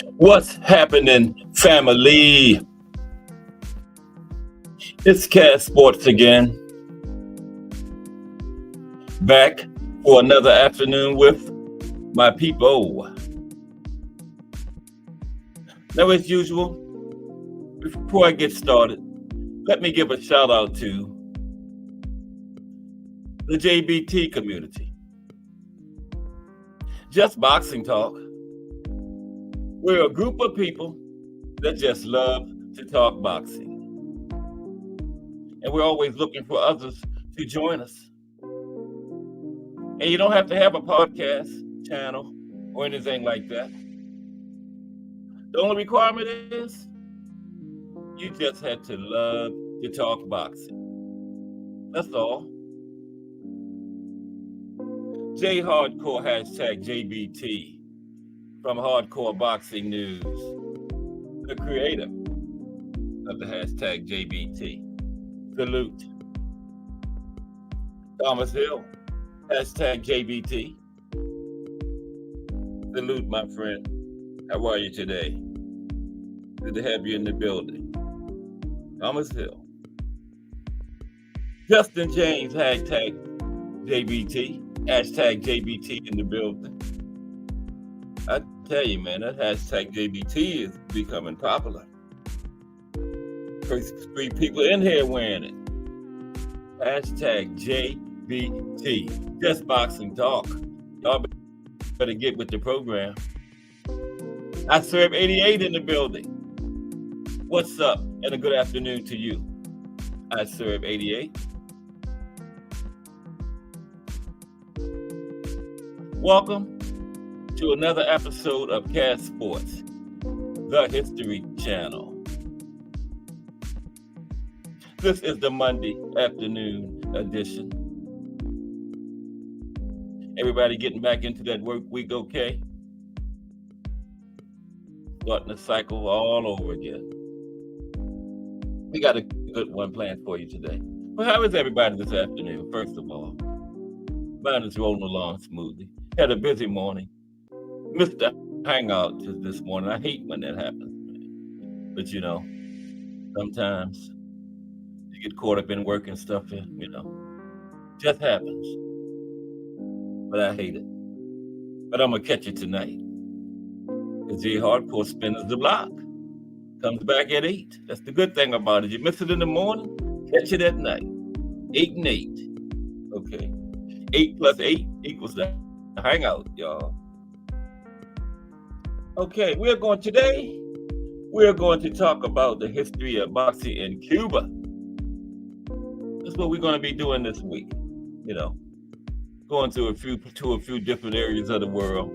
What's happening, family? It's Cat Sports again. Back for another afternoon with my people. Now, as usual, before I get started, let me give a shout out to the JBT community. Just Boxing Talk. We're a group of people that just love to talk boxing. And we're always looking for others to join us. And you don't have to have a podcast channel or anything like that. The only requirement is you just had to love to talk boxing. That's all. J Hardcore hashtag JBT from Hardcore Boxing News, the creator of the hashtag JBT. Salute. Thomas Hill, hashtag JBT. Salute, my friend. How are you today? Good to have you in the building. Thomas Hill. Justin James, hashtag JBT. Hashtag JBT in the building. I tell you, man, that hashtag JBT is becoming popular. First 3 people in here wearing it. Hashtag JBT. Just Boxing Talk. Y'all better get with the program. I serve 88 in the building. What's up? And a good afternoon to you. I serve 88. Welcome to another episode of Cat Sports, the History Channel. This is the Monday afternoon edition. Everybody getting back into that work week okay? Starting the cycle all over again. We got a good one planned for you today. Well, how is everybody this afternoon, first of all? Mine is rolling along smoothly. Had a busy morning. Missed the hangout this morning. I hate when that happens. But you know, sometimes you get caught up in work and stuff, you know. Just happens. But I hate it. But I'm gonna catch it tonight. Because J Hardcore spins the block. Comes back at 8. That's the good thing about it. You miss it in the morning, catch it at night. 8 and 8. Okay. 8 plus 8 equals the hangout, y'all. Okay, we're going to talk about the history of boxing in Cuba. That's what we're going to be doing this week. You know, going to a few different areas of the world,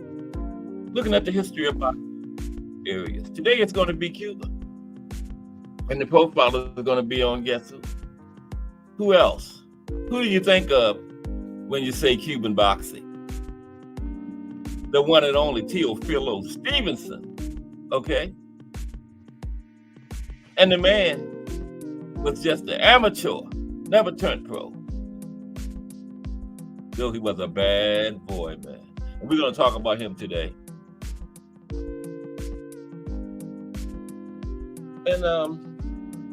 looking at the history of boxing areas. Today it's going to be Cuba, and the profile is going to be on guess who? Who else? Who do you think of when you say Cuban boxing? The one and only Teofilo Stevenson, okay? And the man was just an amateur, never turned pro. Still, he was a bad boy, man. And we're going to talk about him today. And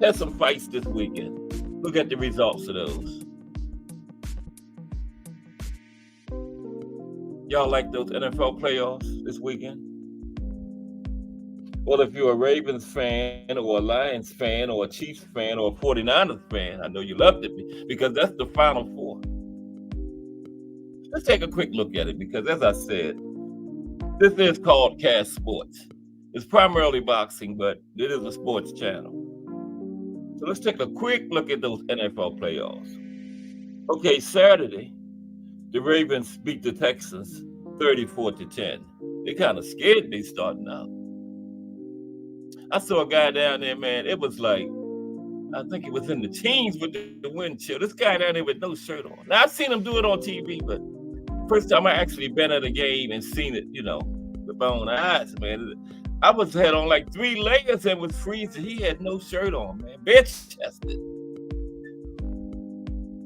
had some fights this weekend. Look at the results of those. Y'all like those NFL playoffs this weekend? Well, if you're a Ravens fan or a Lions fan or a Chiefs fan or a 49ers fan, I know you loved it because that's the Final Four. Let's take a quick look at it because, as I said, this is called Cat Sports. It's primarily boxing, but it is a sports channel. So let's take a quick look at those NFL playoffs. Okay, Saturday, the Ravens beat the Texans 34-10. They kind of scared me starting out. I saw a guy down there, man. It was like, I think it was in the teens with the wind chill. This guy down there with no shirt on. Now, I've seen him do it on TV, but first time I actually been at a game and seen it, you know, with my own eyes, man. I had on like 3 layers and was freezing. He had no shirt on, man. Bare-chested.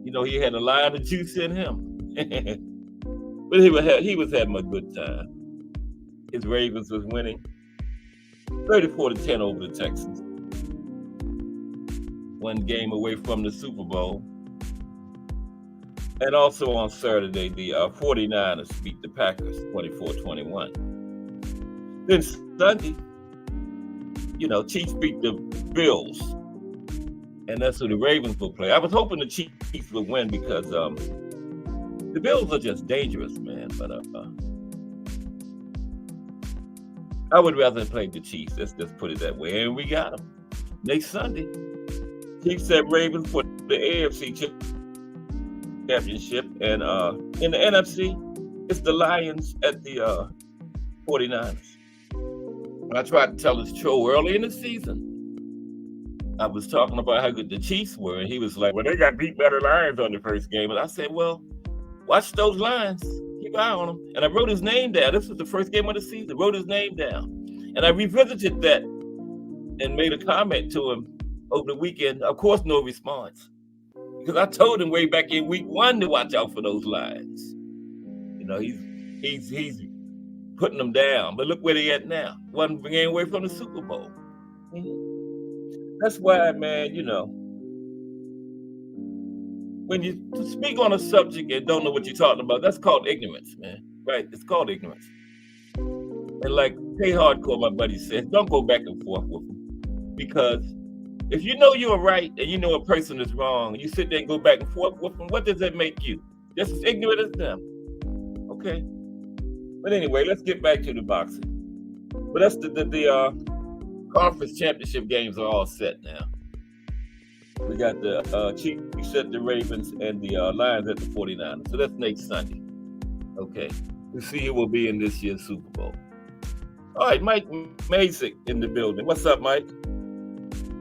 You know, he had a line of juice in him. But he was having a good time. His Ravens was winning. 34-10 over the Texans. One game away from the Super Bowl. And also on Saturday, the 49ers beat the Packers 24-21. Then Sunday, Chiefs beat the Bills. And that's who the Ravens will play. I was hoping the Chiefs would win because the Bills are just dangerous, man. But I would rather play the Chiefs. Let's just put it that way. And we got them next Sunday. Chiefs at Ravens for the AFC Championship. And in the NFC, it's the Lions at the 49ers. I tried to tell this show early in the season. I was talking about how good the Chiefs were, and he was like, well, they got beat by the Lions on the first game. And I said, well, watch those Lions. Keep an eye on them. And I wrote his name down. This was the first game of the season. Wrote his name down. And I revisited that and made a comment to him over the weekend. Of course, no response. Because I told him way back in week 1 to watch out for those Lions. He's putting them down. But look where they at now. One game away from the Super Bowl. That's why, man, when you speak on a subject and don't know what you're talking about, that's called ignorance, man. Right? It's called ignorance. And like Hey Hardcore, my buddy says, don't go back and forth with them. Because if you know you're right and you know a person is wrong, and you sit there and go back and forth with them, what does that make you? Just as ignorant as them. Okay? But anyway, let's get back to the boxing. But that's the conference championship games are all set now. We got the Chiefs at the Ravens and the Lions at the 49ers. So that's next Sunday. Okay. We'll see who will be in this year's Super Bowl. All right, Mike Masick in the building. What's up, Mike?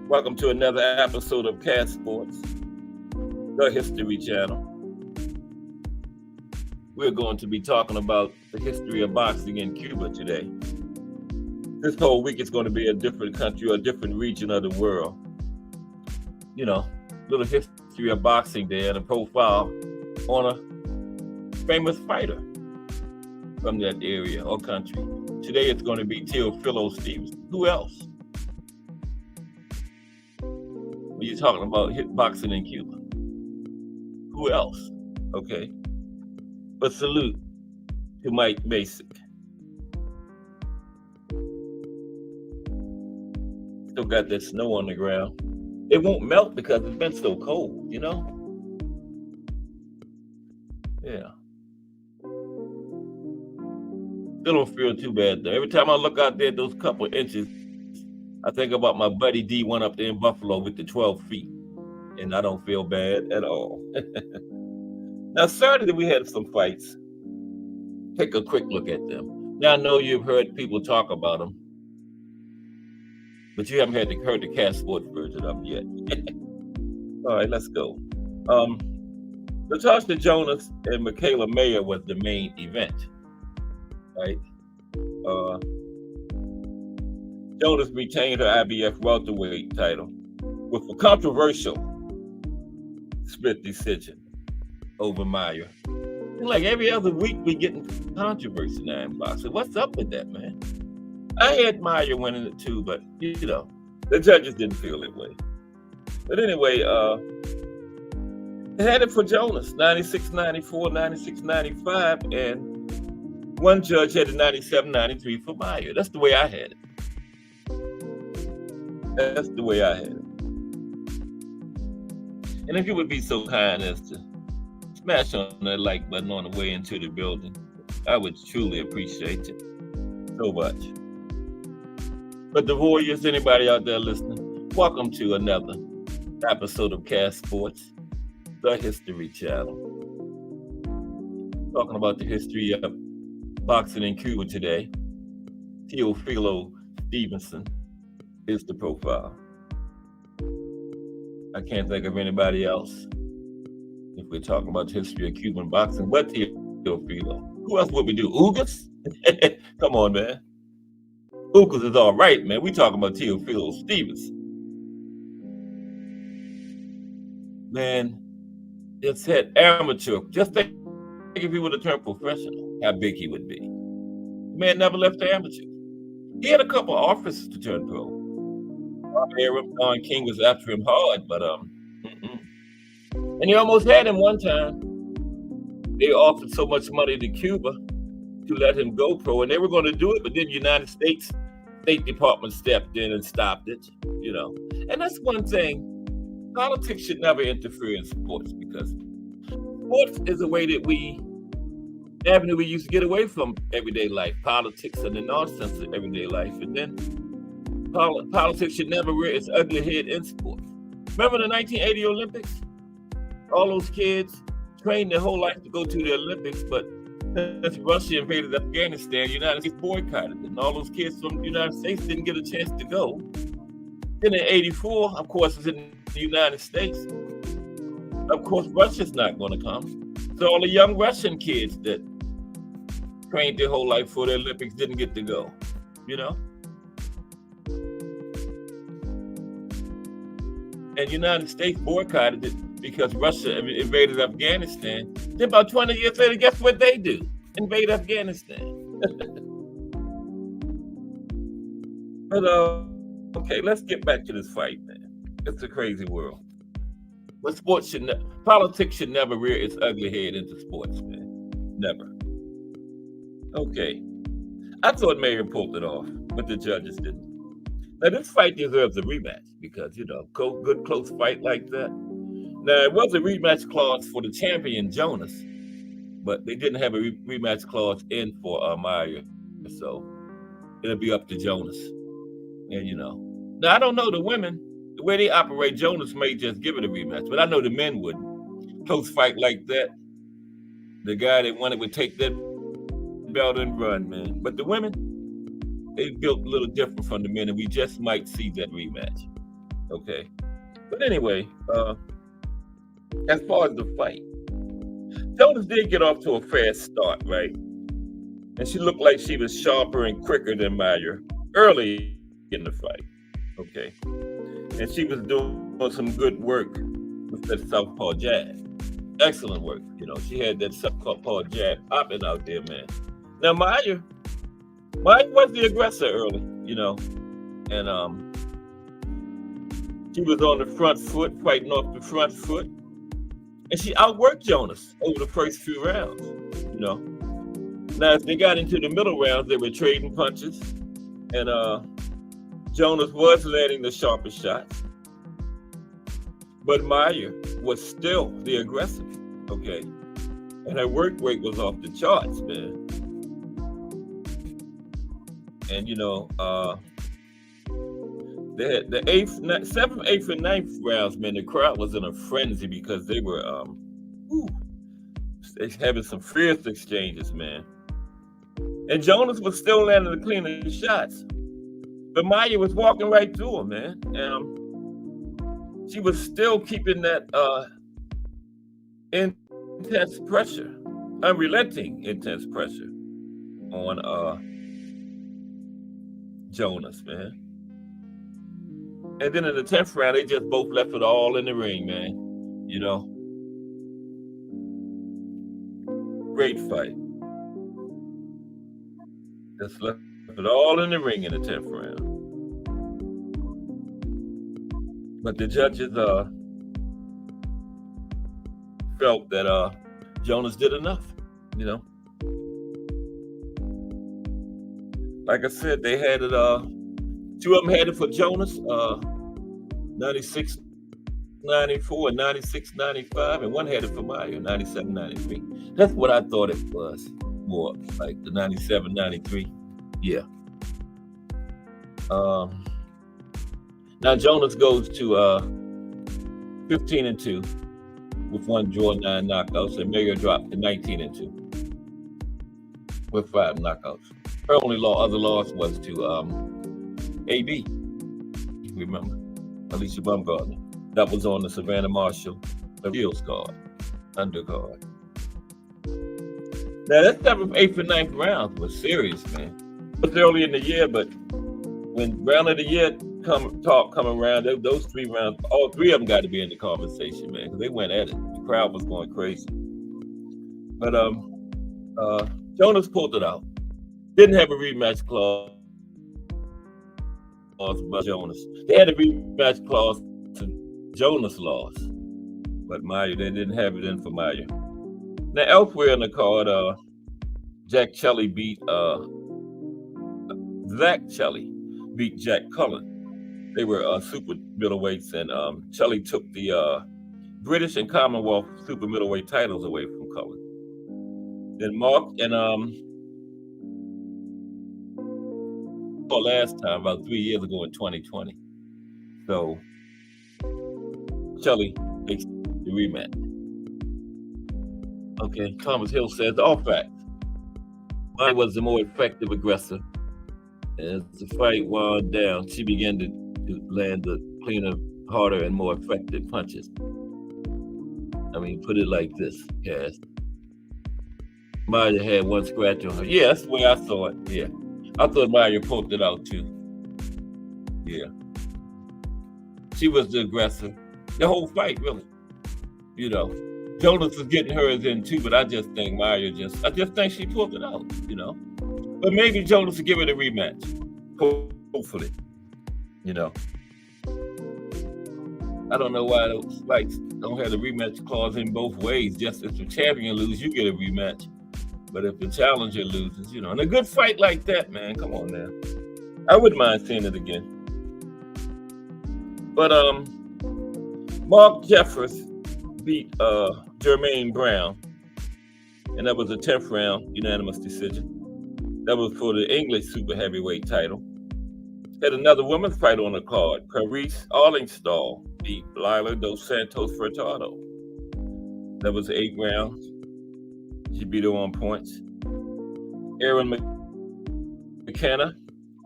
Welcome to another episode of Cast Sports, the History Channel. We're going to be talking about the history of boxing in Cuba today. This whole week it's going to be a different country or a different region of the world. Little history of boxing there and a profile on a famous fighter from that area or country. Today it's going to be Teofilo Stevenson. Who else? When you're talking about boxing in Cuba. Who else? Okay. But salute to Mike Masick. Still got that snow on the ground. It won't melt because it's been so cold, Yeah. Still don't feel too bad though. Every time I look out there, those couple inches, I think about my buddy D1 up there in Buffalo with the 12 feet. And I don't feel bad at all. Now, Saturday we had some fights. Take a quick look at them. Now, I know you've heard people talk about them, but you haven't heard the Cast Sports version of them yet. All right, let's go. Natasha Jonas and Michaela Mayer was the main event, right? Jonas retained her IBF welterweight title with a controversial split decision over Mayer. And like every other week, we getting controversy now in boxing. What's up with that, man? I had Mayer winning it too, but the judges didn't feel that way. But anyway, they had it for Jonas, 96-94, 96-95, and one judge had it 97-93 for Mayer. That's the way I had it. That's the way I had it. And if you would be so kind as to smash on that like button on the way into the building, I would truly appreciate it so much. But the Warriors, anybody out there listening, welcome to another episode of Cast Sports, the History Channel. Talking about the history of boxing in Cuba today. Teofilo Stevenson is the profile. I can't think of anybody else if we're talking about the history of Cuban boxing but Teofilo. Who else would we do? Ugas? Come on, man. Ugas is all right, man. We talking about Teofilo Stevenson. Man, it said amateur. Just think if he would have turned professional, how big he would be. The man never left the amateur. He had a couple offers to turn pro. Aaron Don King was after him hard, but mm-mm. And he almost had him one time. They offered so much money to Cuba to let him go pro, and they were going to do it, but then the United States State Department stepped in and stopped it, you know. And that's one thing. Politics should never interfere in sports, because sports is a way that avenue we used to get away from everyday life, politics and the nonsense of everyday life. And then politics should never rear its ugly head in sports. Remember the 1980 Olympics? All those kids trained their whole life to go to the Olympics, but since Russia invaded Afghanistan, the United States boycotted it, and all those kids from the United States didn't get a chance to go. Then in '84, of course, it's in the United States. Of course, Russia's not going to come. So all the young Russian kids that trained their whole life for the Olympics didn't get to go, you know? And the United States boycotted it because Russia invaded Afghanistan. Then about 20 years later, guess what they do? Invade Afghanistan. But okay, let's get back to this fight, man. It's a crazy world. But politics should never rear its ugly head into sports, man. Never. Okay. I thought Mayer pulled it off, but the judges didn't. Now, this fight deserves a rematch because, good close fight like that. Now, it was a rematch clause for the champion, Jonas, but they didn't have a rematch clause in for Mayer. So it'll be up to Jonas. And, Now, I don't know the women. The way they operate, Jonas may just give it a rematch, but I know the men wouldn't. Close fight like that, the guy that won it would take that belt and run, man. But the women, they built a little different from the men, and we just might see that rematch. Okay. But anyway, as far as the fight, Jonas did get off to a fast start, right? And she looked like she was sharper and quicker than Mayer early in the fight. Okay. And she was doing some good work with that southpaw jab. Excellent work. She had that southpaw jab popping out there, man. Now, Mayer was the aggressor early, and she was on the front foot, fighting off the front foot. And she outworked Jonas over the first few rounds, Now, as they got into the middle rounds, they were trading punches. And Jonas was landing the sharpest shots. But Mayer was still the aggressor, okay? And her work rate was off the charts, man. And, they had the 7th, 8th, and 9th rounds, man, the crowd was in a frenzy because they were having some fierce exchanges, man. And Jonas was still landing the cleaner shots. But Mayer was walking right through him, man. And she was still keeping that intense pressure, unrelenting intense pressure on Jonas, man. And then in the 10th round, they just both left it all in the ring, man. Great fight. Just left it all in the ring in the 10th round. But the judges felt that Jonas did enough, Like I said, they had it, 2 of them had it for Jonas, 96-94 and 96-95, and one had it for Mayer, 97-93. That's what I thought it was, more like the 97-93. Yeah. Now Jonas goes to 15-2 with 1 draw, 9 knockouts, and Mayer dropped to 19-2 with 5 knockouts. Her only other loss was to AB. Remember, Alicia Baumgartner. That was on the Savannah Marshall Appeals card, undercard. Now that 7th, 8th, and 9th rounds was serious, man. It was early in the year, but when round of the year come around, those 3 rounds, all 3 of them got to be in the conversation, man, because they went at it. The crowd was going crazy. But Jonas pulled it out. Didn't have a rematch clause, by Jonas. They had a rematch clause to Jonas lost, but Mayer, they didn't have it in for Mayer. Now elsewhere in the card, Jack Shelley beat Zach Shelley beat Jack Cullen. They were super middleweights, and Shelley took the British and Commonwealth super middleweight titles away from Cullen. Then Mark and last time about 3 years ago in 2020. So Shelley takes the rematch. Okay, Thomas Hill says all facts. Mayer was the more effective aggressor. As the fight wound down, she began to land the cleaner, harder, and more effective punches. I mean, put it like this, Cass. Mayer had one scratch on her. Yeah, that's the way I saw it. Yeah. I thought Mayer poked it out too. Yeah. She was the aggressor. The whole fight, really. You know. Jonas was getting hers in too, but I just think Mayer I just think she pulled it out, you know. But maybe Jonas will give it a rematch. Hopefully. You know. I don't know why those fights don't have the rematch clause in both ways. Just if the champion loses, you get a rematch. But if the challenger loses, you know, and a good fight like that, man, come on now. I wouldn't mind seeing it again. But Mark Jeffers beat Jermaine Brown, and that was a 10th round unanimous decision. That was for the English super heavyweight title. Had another women's fight on the card. Clarice Arlingstall beat Lila dos Santos Furtado. That was 8 rounds. She beat her on points. Aaron McKenna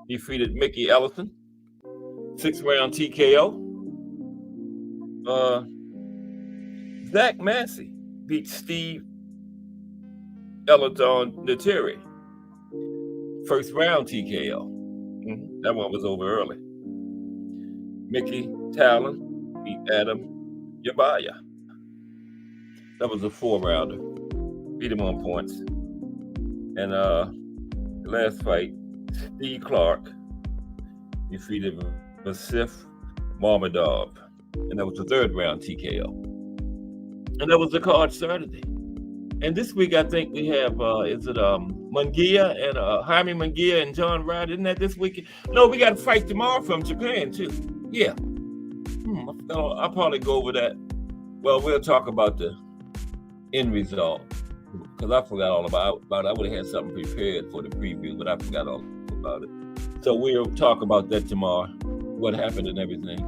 defeated Mickey Ellison. 6-round TKO. Zach Massey beat Steve Eladon Nateri. 1st round TKO. That one was over early. Mickey Talon beat Adam Yabaya. That was a 4-rounder. Beat him on points. And the last fight, Steve Clark defeated Vasif Marmadov. And that was the 3rd round TKO. And that was the card Saturday. And this week, I think we have, Munguia and Jaime Munguia and John Ryder. Isn't that this week? No, we got a fight tomorrow from Japan, too. Yeah. I'll probably go over that. Well, we'll talk about the end result. Because I forgot all about it. I would have had something prepared for the preview, but I forgot all about it. So we'll talk about that tomorrow, what happened and everything.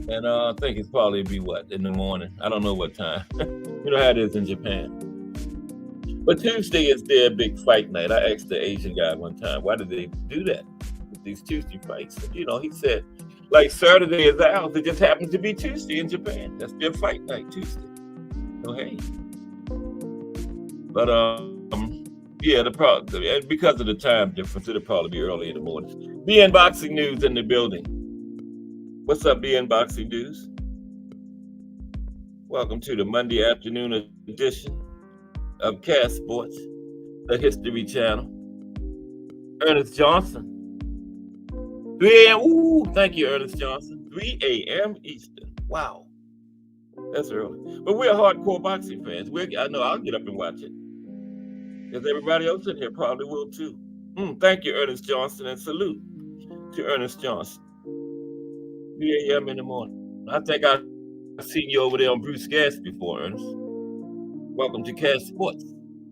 And I think it's probably be in the morning. I don't know what time. You know how it is in Japan. But Tuesday is their big fight night. I asked the Asian guy one time, why did they do that with these Tuesday fights? You know, he said, like Saturday is ours. It just happens to be Tuesday in Japan. That's their fight night, Tuesday. So, hey. But, yeah, and because of the time difference, it'll probably be early in the morning. BN Boxing News in the building. What's up, BN Boxing News? Welcome to the Monday afternoon edition of Cast Sports, the History Channel. Ernest Johnson. 3 a.m. Ooh, thank you, Ernest Johnson. 3 a.m. Eastern. Wow. That's early. But we're hardcore boxing fans. I know I'll get up and watch it. Because everybody else in here probably will too. Thank you, Ernest Johnson, and salute to Ernest Johnson. 3 a.m. in the morning. I think I've seen you over there on Bruce Gas before, Ernest. Welcome to Cast Sports,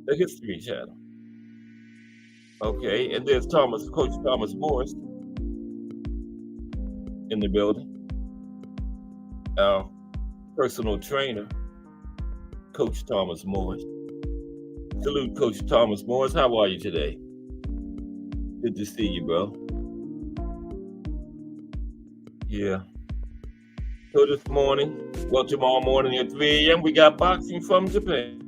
the History Channel. Okay, and there's Coach Thomas Morris in the building. Our personal trainer, Coach Thomas Morris. Salute, Coach Thomas Morris. How are you today? Good to see you, bro. Yeah. So this morning, well, tomorrow morning at 3 a.m., we got boxing from Japan.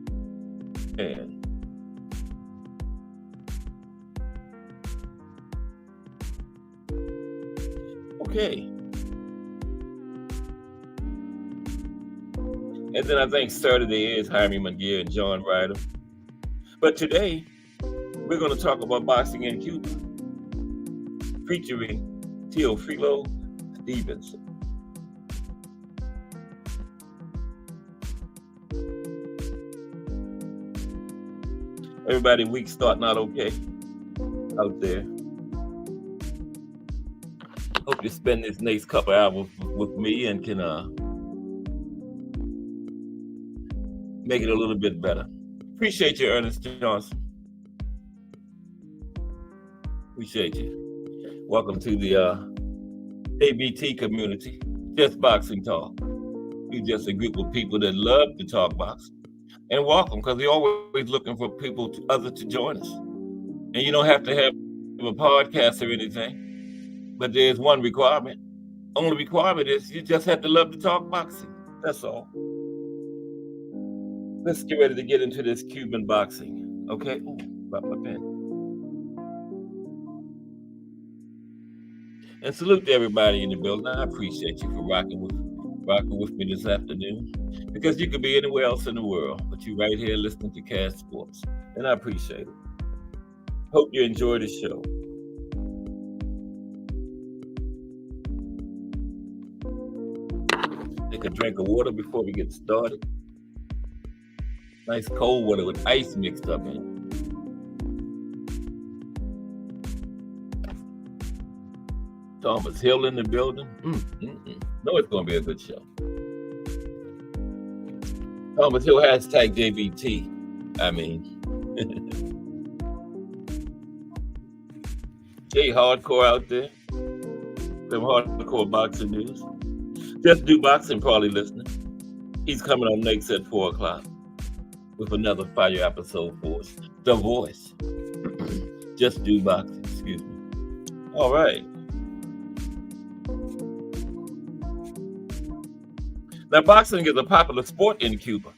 Okay. And then I think Saturday is Jaime Munguia and John Ryder. But today, we're going to talk about boxing in Cuba, featuring Teofilo Stevenson. Everybody, week starting out okay out there. Hope you spend this next couple hours with me and can make it a little bit better. Appreciate you, Ernest Johnson. Appreciate you. Welcome to the ABT community, Just Boxing Talk. We're just a group of people that love to talk boxing. And welcome, because we're always looking for others to join us. And you don't have to have a podcast or anything, but there's one requirement. Only requirement is you just have to love to talk boxing. That's all. Let's get ready to get into this Cuban boxing. Okay? Ooh, got my pen. And salute to everybody in the building. I appreciate you for rocking with me this afternoon, because you could be anywhere else in the world, but you're right here listening to Cash Sports, and I appreciate it. Hope you enjoy the show. Take a drink of water before we get started. Nice cold water with ice mixed up in it. Thomas Hill in the building. No, it's going to be a good show. Thomas Hill hashtag JBT. I mean, Jay Hardcore out there. Some hardcore boxing news. Just Do Boxing probably listening. He's coming on next at 4 o'clock with another fire episode for us. The Voice. Just Do Boxing, excuse me. All right. Now, boxing is a popular sport in Cuba.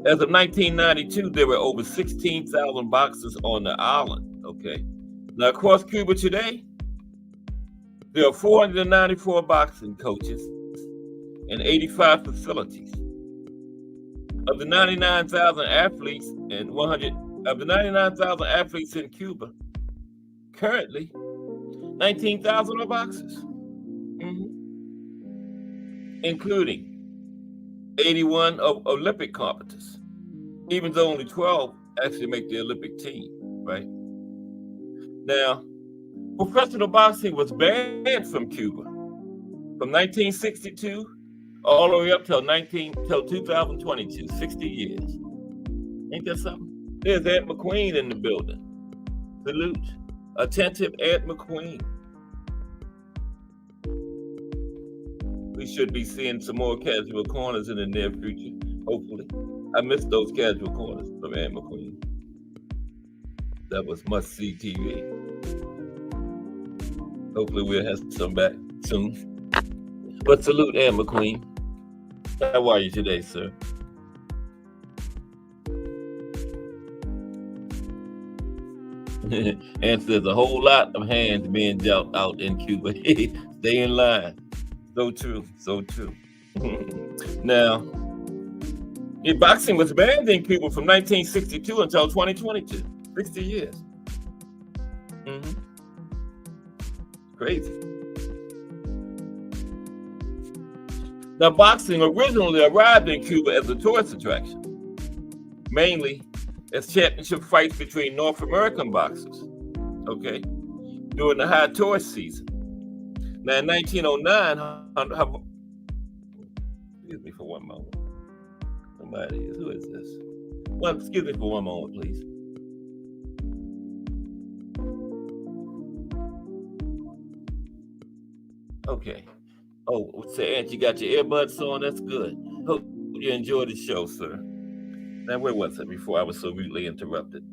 As of 1992, there were over 16,000 boxers on the island, okay? Now, across Cuba today, there are 494 boxing coaches and 85 facilities. Of the 99,000 athletes and 99,000 athletes in Cuba, currently, 19,000 are boxers, including 81 of Olympic competitors, even though only 12 actually make the Olympic team, right? Now, professional boxing was banned from Cuba from 1962 all the way up till 2022, 60 years. Ain't that something? There's Ed McQueen in the building. Salute. Attentive Ed McQueen. We should be seeing some more casual corners in the near future, hopefully. I missed those casual corners from Ed McQueen. That was must-see TV. Hopefully we'll have some back soon. But salute Ed McQueen. How are you today, sir? And there's a whole lot of hands being dealt out in Cuba. Stay in line. So true, so true. Now, boxing was banned in Cuba from 1962 until 2022, 60 years. Crazy. Now, boxing originally arrived in Cuba as a tourist attraction, mainly as championship fights between North American boxers, okay, during the high tourist season. Now, in 1909, excuse me for one moment. Somebody is, who is this? Well, excuse me for one moment, please. Okay. Oh, say, Aunt, you got your earbuds on? That's good. Hope you enjoy the show, sir. Now, where was it before I was so rudely interrupted?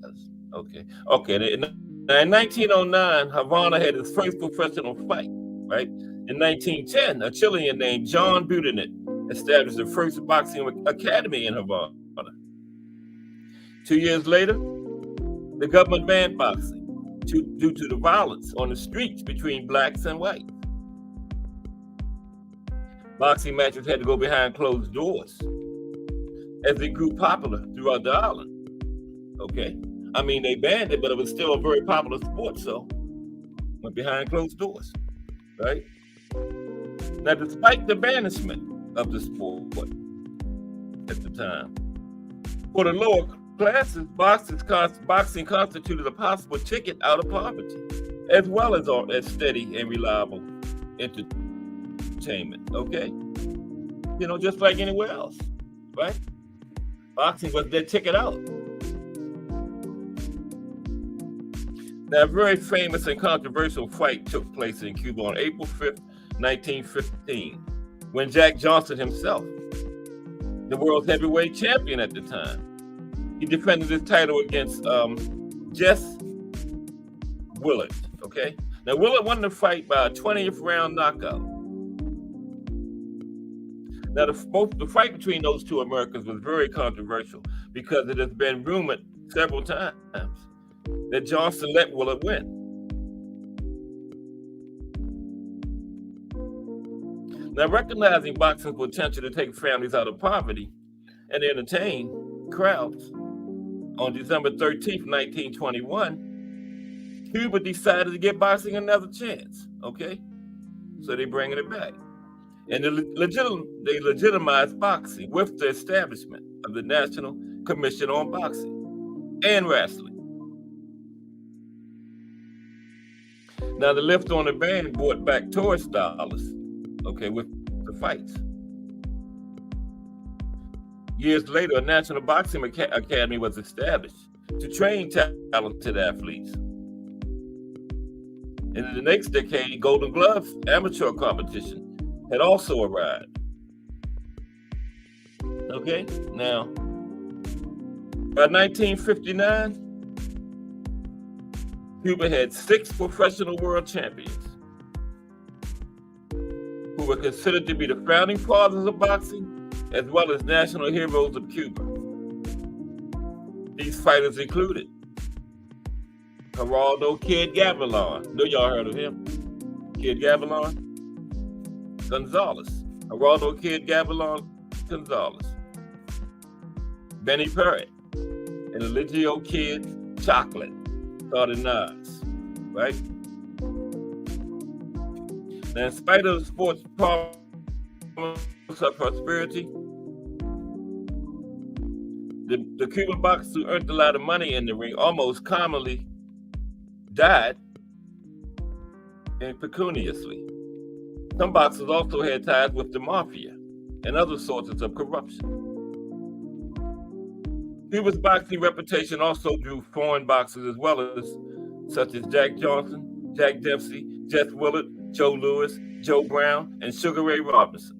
Okay. Now, in 1909, Havana had its first professional fight, right? In 1910, a Chilean named John Buchanan established the first boxing academy in Havana. 2 years later, the government banned boxing due to the violence on the streets between blacks and whites. Boxing matches had to go behind closed doors as they grew popular throughout the island. Okay. I mean, they banned it, but it was still a very popular sport, so went behind closed doors. right? Now, despite the banishment of the sport at the time, for the lower classes, boxing constituted a possible ticket out of poverty, as well as steady and reliable entertainment, okay? You know, just like anywhere else, right? Boxing was their ticket out. Now, a very famous and controversial fight took place in Cuba on April 5th, 1915, when Jack Johnson himself, the world's heavyweight champion at the time, he defended his title against Jess Willard, okay? Now, Willard won the fight by a 20th round knockout. Now, the fight between those two Americans was very controversial because it has been rumored several times that Johnson let Willard win. Now, recognizing boxing's potential to take families out of poverty and entertain crowds, on December 13th, 1921, Cuba decided to give boxing another chance, okay? So they're bringing it back. And they legitimized boxing with the establishment of the National Commission on Boxing and Wrestling. Now, the lift on the ban brought back tourist dollars, okay, with the fights. Years later, a National Boxing Academy was established to train talented athletes. And in the next decade, Golden Gloves amateur competition had also arrived. Okay, now, by 1959, Cuba had 6 professional world champions who were considered to be the founding fathers of boxing, as well as national heroes of Cuba. These fighters included Geraldo Kid Gavilan. Know y'all heard of him? Kid Gavilan Gonzalez. Geraldo Kid Gavilan Gonzalez. Benny Perret and Eligio Kid Chocolate Cardenas, right? Now, in spite of the sport's problems of prosperity, the Cuban boxers who earned a lot of money in the ring almost commonly died impecuniously. Some boxers also had ties with the mafia and other sources of corruption. Cuba's boxing reputation also drew foreign boxers as well as such as Jack Johnson, Jack Dempsey, Jess Willard, Joe Louis, Joe Brown, and Sugar Ray Robinson.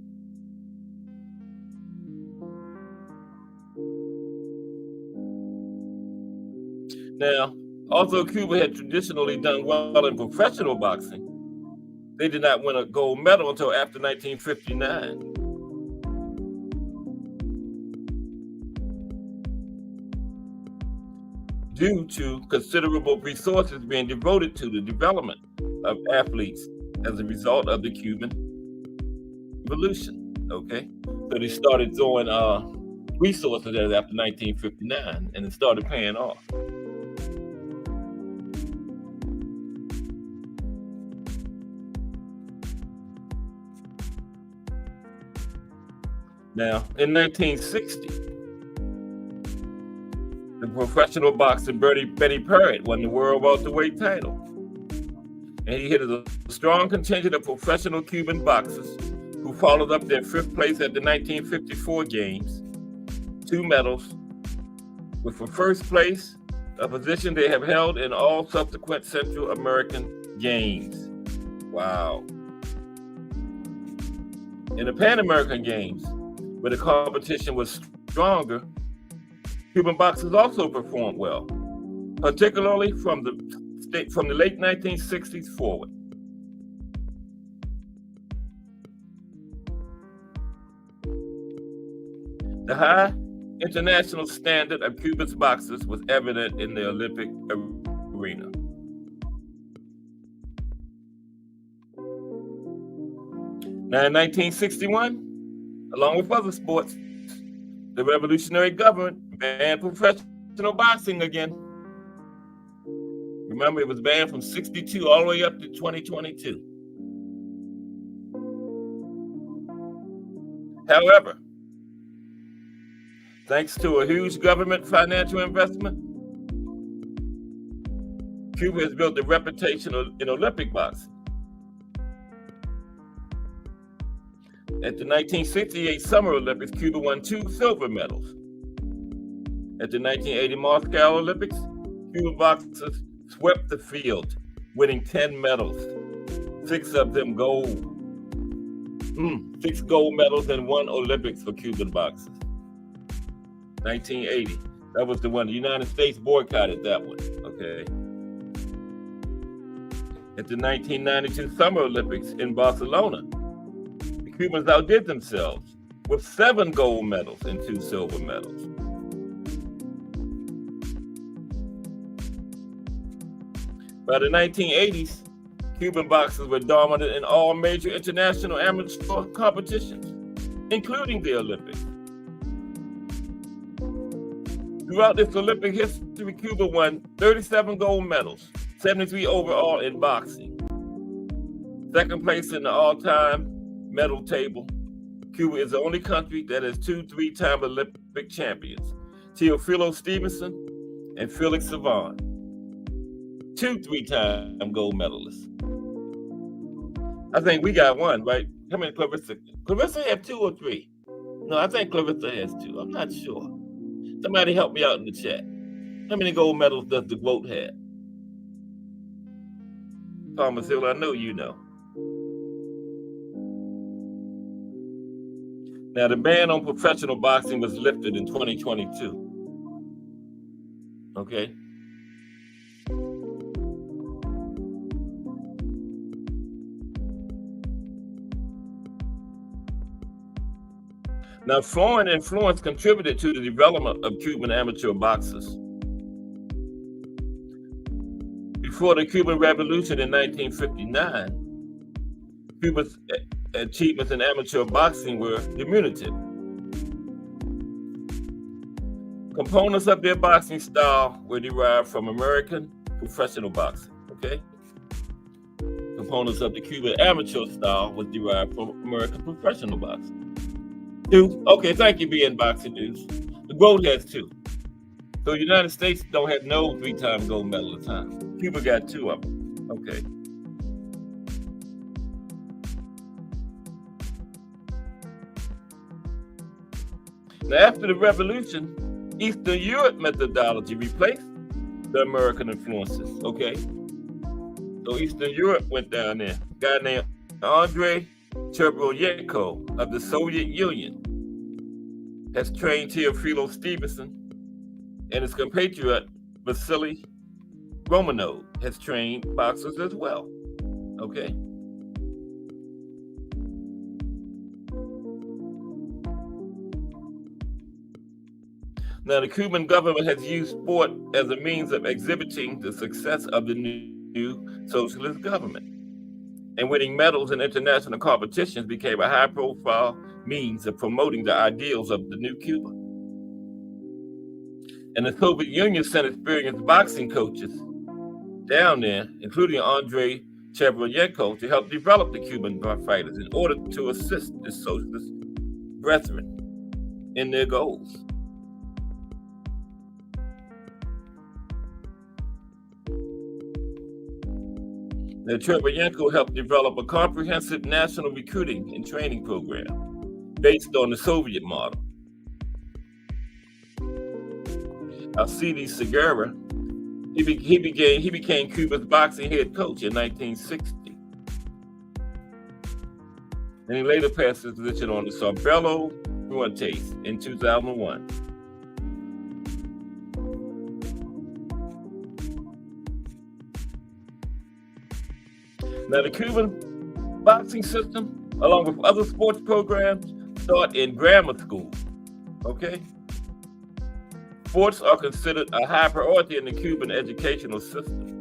Now, although Cuba had traditionally done well in professional boxing, they did not win a gold medal until after 1959. Due to considerable resources being devoted to the development of athletes as a result of the Cuban Revolution, okay? So they started throwing resources after 1959, and it started paying off. Now, in 1960, the professional boxer Benny Perret won the world welterweight title. And he hit a strong contingent of professional Cuban boxers who followed up their 5th place at the 1954 Games, 2 medals, with for 1st place, a position they have held in all subsequent Central American Games. Wow. In the Pan American Games, where the competition was stronger, Cuban boxers also performed well, particularly from the late 1960s forward. The high international standard of Cuban boxers was evident in the Olympic arena. Now, in 1961, along with other sports, the revolutionary government banned professional boxing again. Remember, it was banned from 62 all the way up to 2022. However, thanks to a huge government financial investment, Cuba has built a reputation in Olympic boxing. At the 1968 Summer Olympics, Cuba won 2 silver medals. At the 1980 Moscow Olympics, Cuban boxers swept the field, winning 10 medals, 6 of them gold. 6 gold medals and 1 Olympics for Cuban boxers. 1980, that was the one. The United States boycotted that one, okay? At the 1992 Summer Olympics in Barcelona, the Cubans outdid themselves with 7 gold medals and 2 silver medals. By the 1980s, Cuban boxers were dominant in all major international amateur competitions, including the Olympics. Throughout this Olympic history, Cuba won 37 gold medals, 73 overall in boxing. Second place in the all-time medal table, Cuba is the only country that has 2 3-time Olympic champions, Teofilo Stevenson and Felix Savon, 2 3-time gold medalists. I think we got 1, right? How many Clarissa? Clarissa have 2 or 3? No, I think Clarissa has 2. I'm not sure. Somebody help me out in the chat. How many gold medals does the GOAT have? Thomas Hill, I know you know. Now, the ban on professional boxing was lifted in 2022. Okay? Now, foreign influence contributed to the development of Cuban amateur boxers. Before the Cuban Revolution in 1959, Cuba's achievements in amateur boxing were diminutive. Components of their boxing style were derived from American professional boxing, okay? Components of the Cuban amateur style was derived from American professional boxing. 2. Okay, thank you, BN Boxing News. The GOAT has 2. So the United States don't have no 3-time gold medal at a time. Cuba got 2 of them. Okay. Now, after the revolution, Eastern Europe methodology replaced the American influences. Okay. So Eastern Europe went down there. A guy named Andrei Cherboyenko of the Soviet Union has trained Teofilo Stevenson, and his compatriot Vasily Romanov has trained boxers as well. Okay. Now, the Cuban government has used sport as a means of exhibiting the success of the new socialist government. And winning medals in international competitions became a high-profile means of promoting the ideals of the new Cuba. And the Soviet Union sent experienced boxing coaches down there, including Andrei Cherboyenko, to help develop the Cuban fighters in order to assist the socialist brethren in their goals. Now, Cherboyenko helped develop a comprehensive national recruiting and training program based on the Soviet model. Alcides Segura, he became Cuba's boxing head coach in 1960. And he later passed his position on to Sarbelo Fuentes in 2001. Now, the Cuban boxing system, along with other sports programs, start in grammar school, okay? Sports are considered a high priority in the Cuban educational system.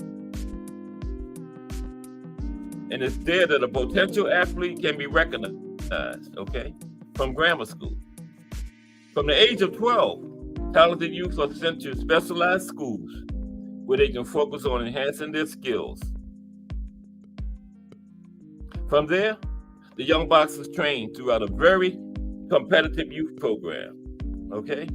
And it's there that a potential athlete can be recognized, okay, from grammar school. From the age of 12, talented youth are sent to specialized schools where they can focus on enhancing their skills. From there, the young boxers train throughout a very competitive youth program. Okay.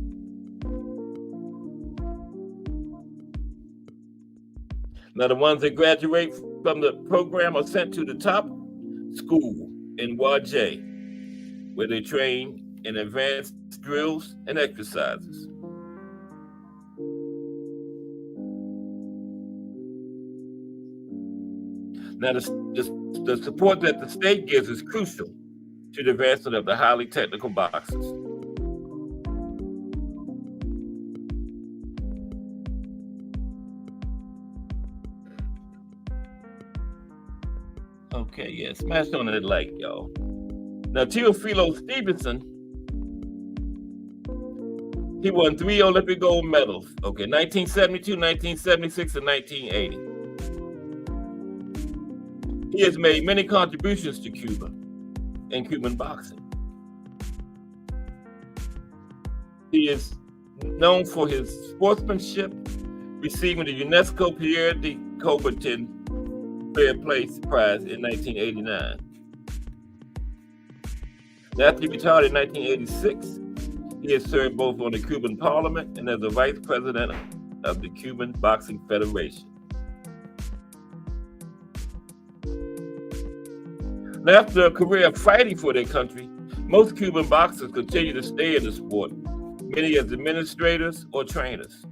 Now, the ones that graduate from the program are sent to the top school in Wajay, where they train in advanced drills and exercises. Now, the support that the state gives is crucial to the advancement of the highly technical boxers. Okay, yeah, smash on that like, y'all. Now, Teofilo Stevenson, he won 3 Olympic gold medals. Okay, 1972, 1976, and 1980. He has made many contributions to Cuba and Cuban boxing. He is known for his sportsmanship, receiving the UNESCO Pierre de Coubertin Fair Play Prize in 1989. After he retired in 1986, he has served both on the Cuban Parliament and as the Vice President of the Cuban Boxing Federation. And after a career of fighting for their country, most Cuban boxers continue to stay in the sport, many as administrators or trainers.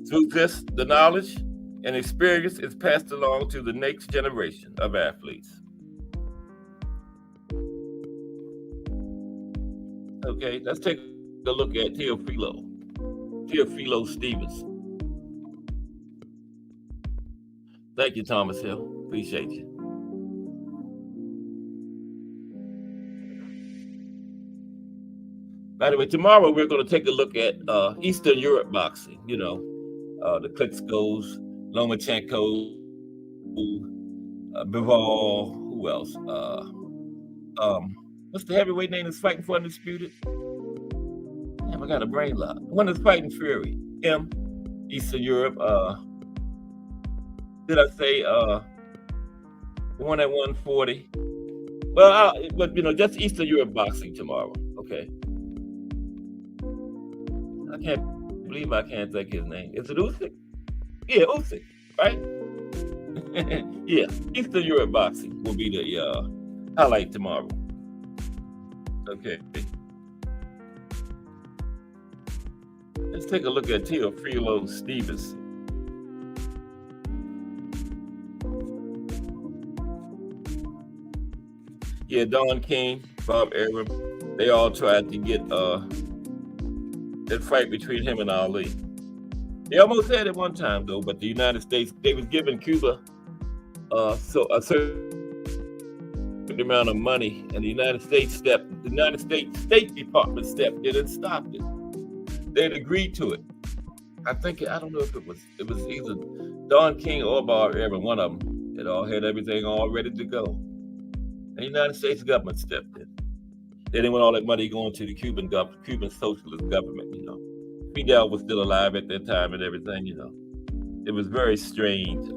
Through this, the knowledge and experience is passed along to the next generation of athletes. Okay, let's take a look at Teofilo Stevenson. Thank you, Thomas Hill. Appreciate you. By the way, tomorrow we're going to take a look at Eastern Europe boxing. You know, the Klitschko's, Lomachenko, Bivol, who else? What's the heavyweight name that's fighting for Undisputed? Damn, I got a brain lock. One that's fighting Fury. Him, Eastern Europe. Did I say the one at 140? Well, but you know, just Eastern Europe boxing tomorrow. Okay. I can't believe I can't think his name. Is it Usyk? Yeah, Usyk, right? Yeah, Eastern Europe boxing will be the highlight tomorrow. Okay. Let's take a look at Teofilo Stevenson. Yeah, Don King, Bob Arum, they all tried to get that fight between him and Ali. They almost had it one time though, but the United States, they was giving Cuba so a certain amount of money, and the United States State Department stepped in and stopped it. They had agreed to it. I don't know if it was either Don King or Bob Arum, one of them. It all had everything all ready to go. And the United States government stepped in. They didn't want all that money going to the Cuban socialist government, you know. Fidel was still alive at that time and everything, you know. It was very strange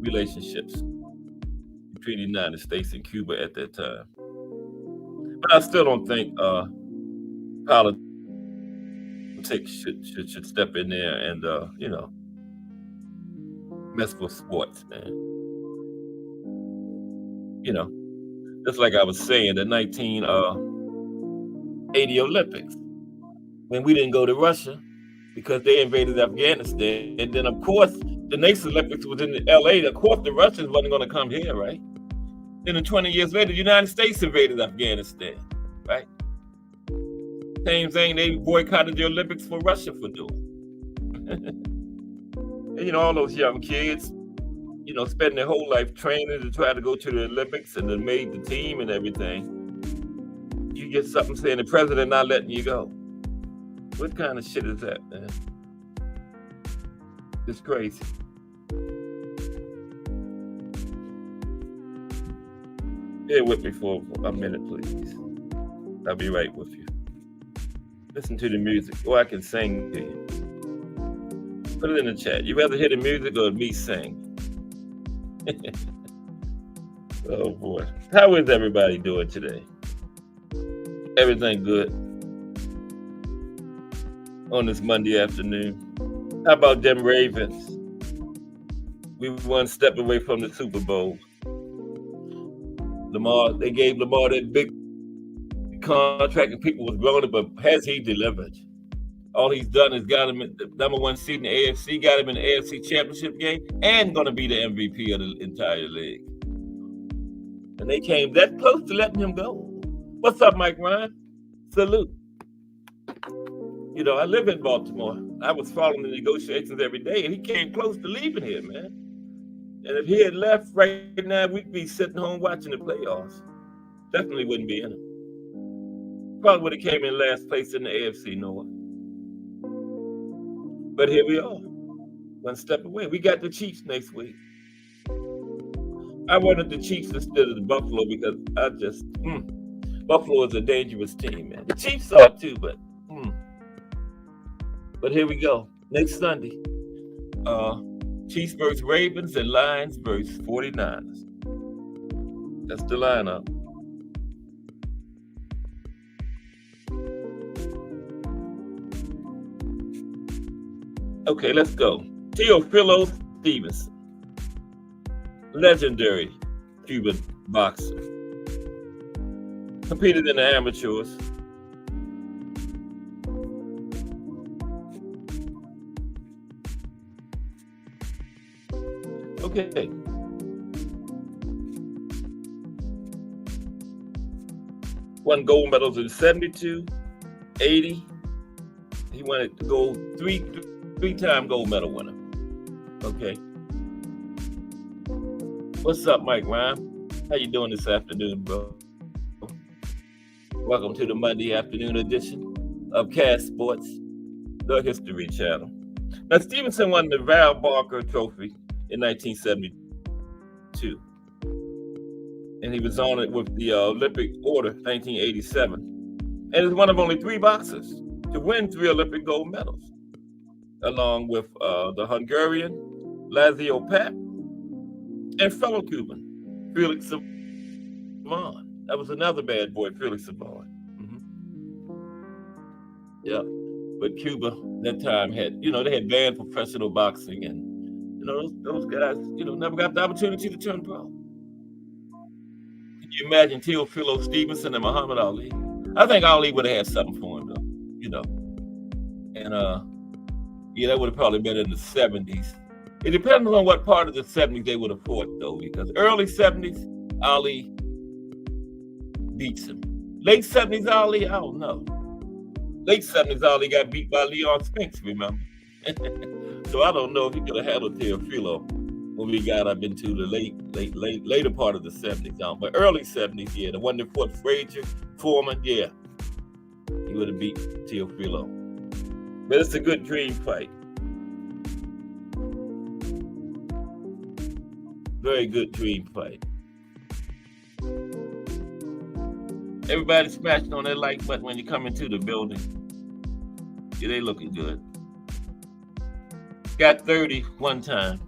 relationships between the United States and Cuba at that time. But I still don't think politics should step in there and you know, mess with sports, man. You know, just like I was saying, the 1980 Olympics, when we didn't go to Russia because they invaded Afghanistan. And then, of course, the next Olympics was in LA. Of course, the Russians wasn't going to come here, right? Then 20 years later, the United States invaded Afghanistan, right? Same thing, they boycotted the Olympics for Russia for doing. And, you know, all those young kids, you know, spending their whole life training to try to go to the Olympics and then made the team and everything. You get something saying the president not letting you go. What kind of shit is that, man? It's crazy. Bear with me for a minute, please. I'll be right with you. Listen to the music, or I can sing to you. Put it in the chat. You rather hear the music or me sing? Oh boy. How is everybody doing today? Everything good on this Monday afternoon? How about them Ravens? We one step away from the Super Bowl. They gave Lamar that big contract and people was groaning, but has he delivered? All he's done is got him in the number one seed in the AFC, got him in the AFC Championship game, and going to be the MVP of the entire league. And they came that close to letting him go. What's up, Mike Ryan? Salute. You know, I live in Baltimore. I was following the negotiations every day, and he came close to leaving here, man. And if he had left right now, we'd be sitting home watching the playoffs. Definitely wouldn't be in them. Probably would have came in last place in the AFC North. But here we are, one step away. We got the Chiefs next week. I wanted the Chiefs instead of the Buffalo because Buffalo is a dangerous team, man. The Chiefs are too, but here we go. Next Sunday, Chiefs versus Ravens and Lions versus 49ers. That's the lineup. Okay, let's go. Teofilo Stevenson, legendary Cuban boxer, competed in the amateurs. Okay. Won gold medals in 72, 80. He wanted to go three-time gold medal winner. Okay. What's up, Mike Ryan? How you doing this afternoon, bro? Welcome to the Monday afternoon edition of Cast Sports, the History Channel. Now, Stevenson won the Val Barker Trophy in 1972. And he was on it with the Olympic Order 1987. And is one of only three boxers to win 3 Olympic gold medals, along with the Hungarian Lazio Pat and fellow Cuban Felix Savon. That was another bad boy, Felix Savon. Yeah, but Cuba that time had, they had banned professional boxing, and those guys, never got the opportunity to turn pro. Can you imagine Teofilo Stevenson and Muhammad Ali? I think Ali would have had something for him, though, And that would have probably been in the 70s. It depends on what part of the 70s they would have fought, though, because early 70s, Ali beats him. Late 70s, Ali, I don't know. Late 70s, Ali got beat by Leon Spinks, remember? So I don't know if he could have handled Teofilo when we got up into the later part of the 70s. But early 70s, yeah, the one that fought Frazier, Foreman, yeah, he would have beat Teofilo. But it's a good dream fight. Very good dream fight. Everybody smashing on that like button when you come into the building. Yeah, they looking good. Got 30 one time.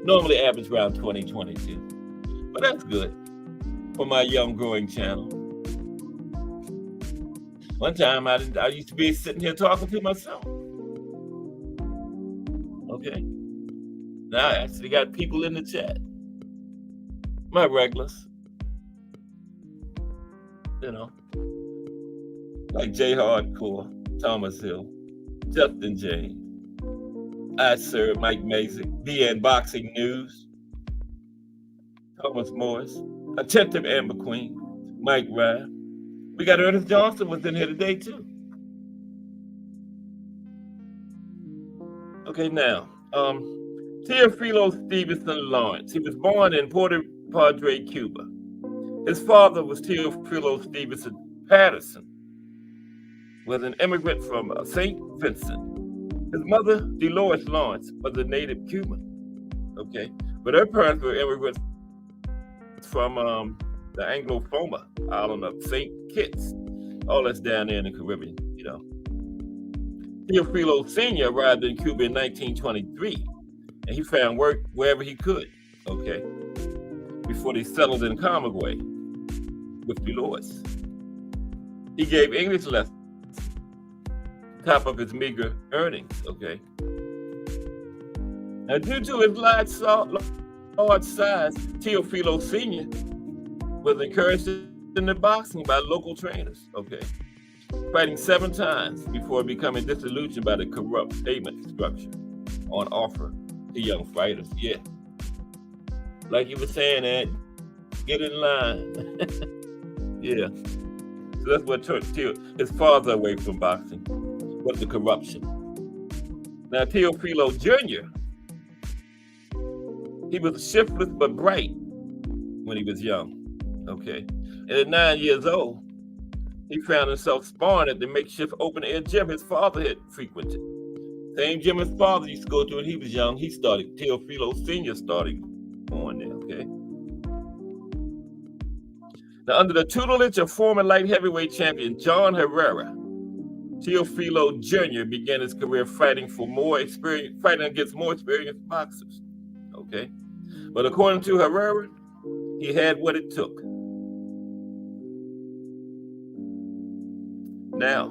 Normally average around 20, 22. But that's good for my young growing channel. One time I used to be sitting here talking to myself. Okay. Now I actually got people in the chat. My regulars. Like Jay Hardcore, Thomas Hill, Justin James, Sir Mike Mason, BN Boxing News, Thomas Morris, Attentive Ann McQueen, Mike Ryan. We got Ernest Johnson was in here today too. Okay, now, Teofilo Stevenson Lawrence. He was born in Puerto Padre, Cuba. His father was Teofilo Stevenson Patterson, was an immigrant from St. Vincent. His mother, Dolores Lawrence, was a native Cuban. Okay, but her parents were immigrants from the Anglophoma island of St. Kitts. All that's down there in the Caribbean, Teofilo Sr. arrived in Cuba in 1923, and he found work wherever he could. Okay. before they settled in Camagüey with Dolores. He gave English lessons, top of his meager earnings, okay? Now, due to his large size, Teofilo Sr. was encouraged into boxing by local trainers, okay? Fighting 7 times before becoming disillusioned by the corrupt payment structure on offer to young fighters. Yeah. Like you were saying, Ed, get in line. Yeah. So that's what turned his father away from boxing, was the corruption. Now, Teofilo Jr., he was shiftless but bright when he was young, okay? And at 9 years old, he found himself sparring at the makeshift open-air gym his father had frequented. Same gym his father used to go to when he was young. Teofilo Sr. started going there, okay? Now, under the tutelage of former light heavyweight champion John Herrera, Teofilo Jr. began his career fighting against more experienced boxers, okay? But according to Herrera, he had what it took. Now,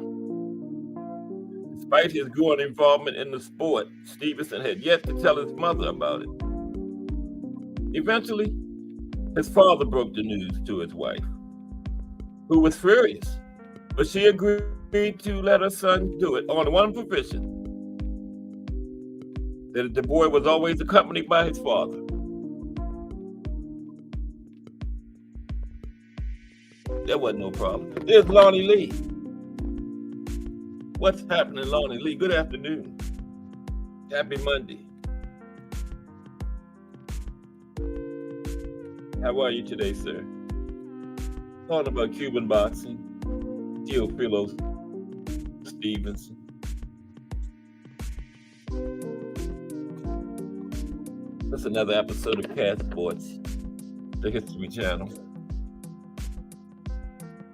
despite his growing involvement in the sport, Stevenson had yet to tell his mother about it. Eventually, his father broke the news to his wife, who was furious, but she agreed to let her son do it on one provision: that the boy was always accompanied by his father. There wasn't no problem. There's Lonnie Lee. What's happening, Lonnie Lee? Good afternoon. Happy Monday. How are you today, sir? Talking about Cuban boxing, Teofilo Stevenson. That's another episode of Cat Sports, the History Channel.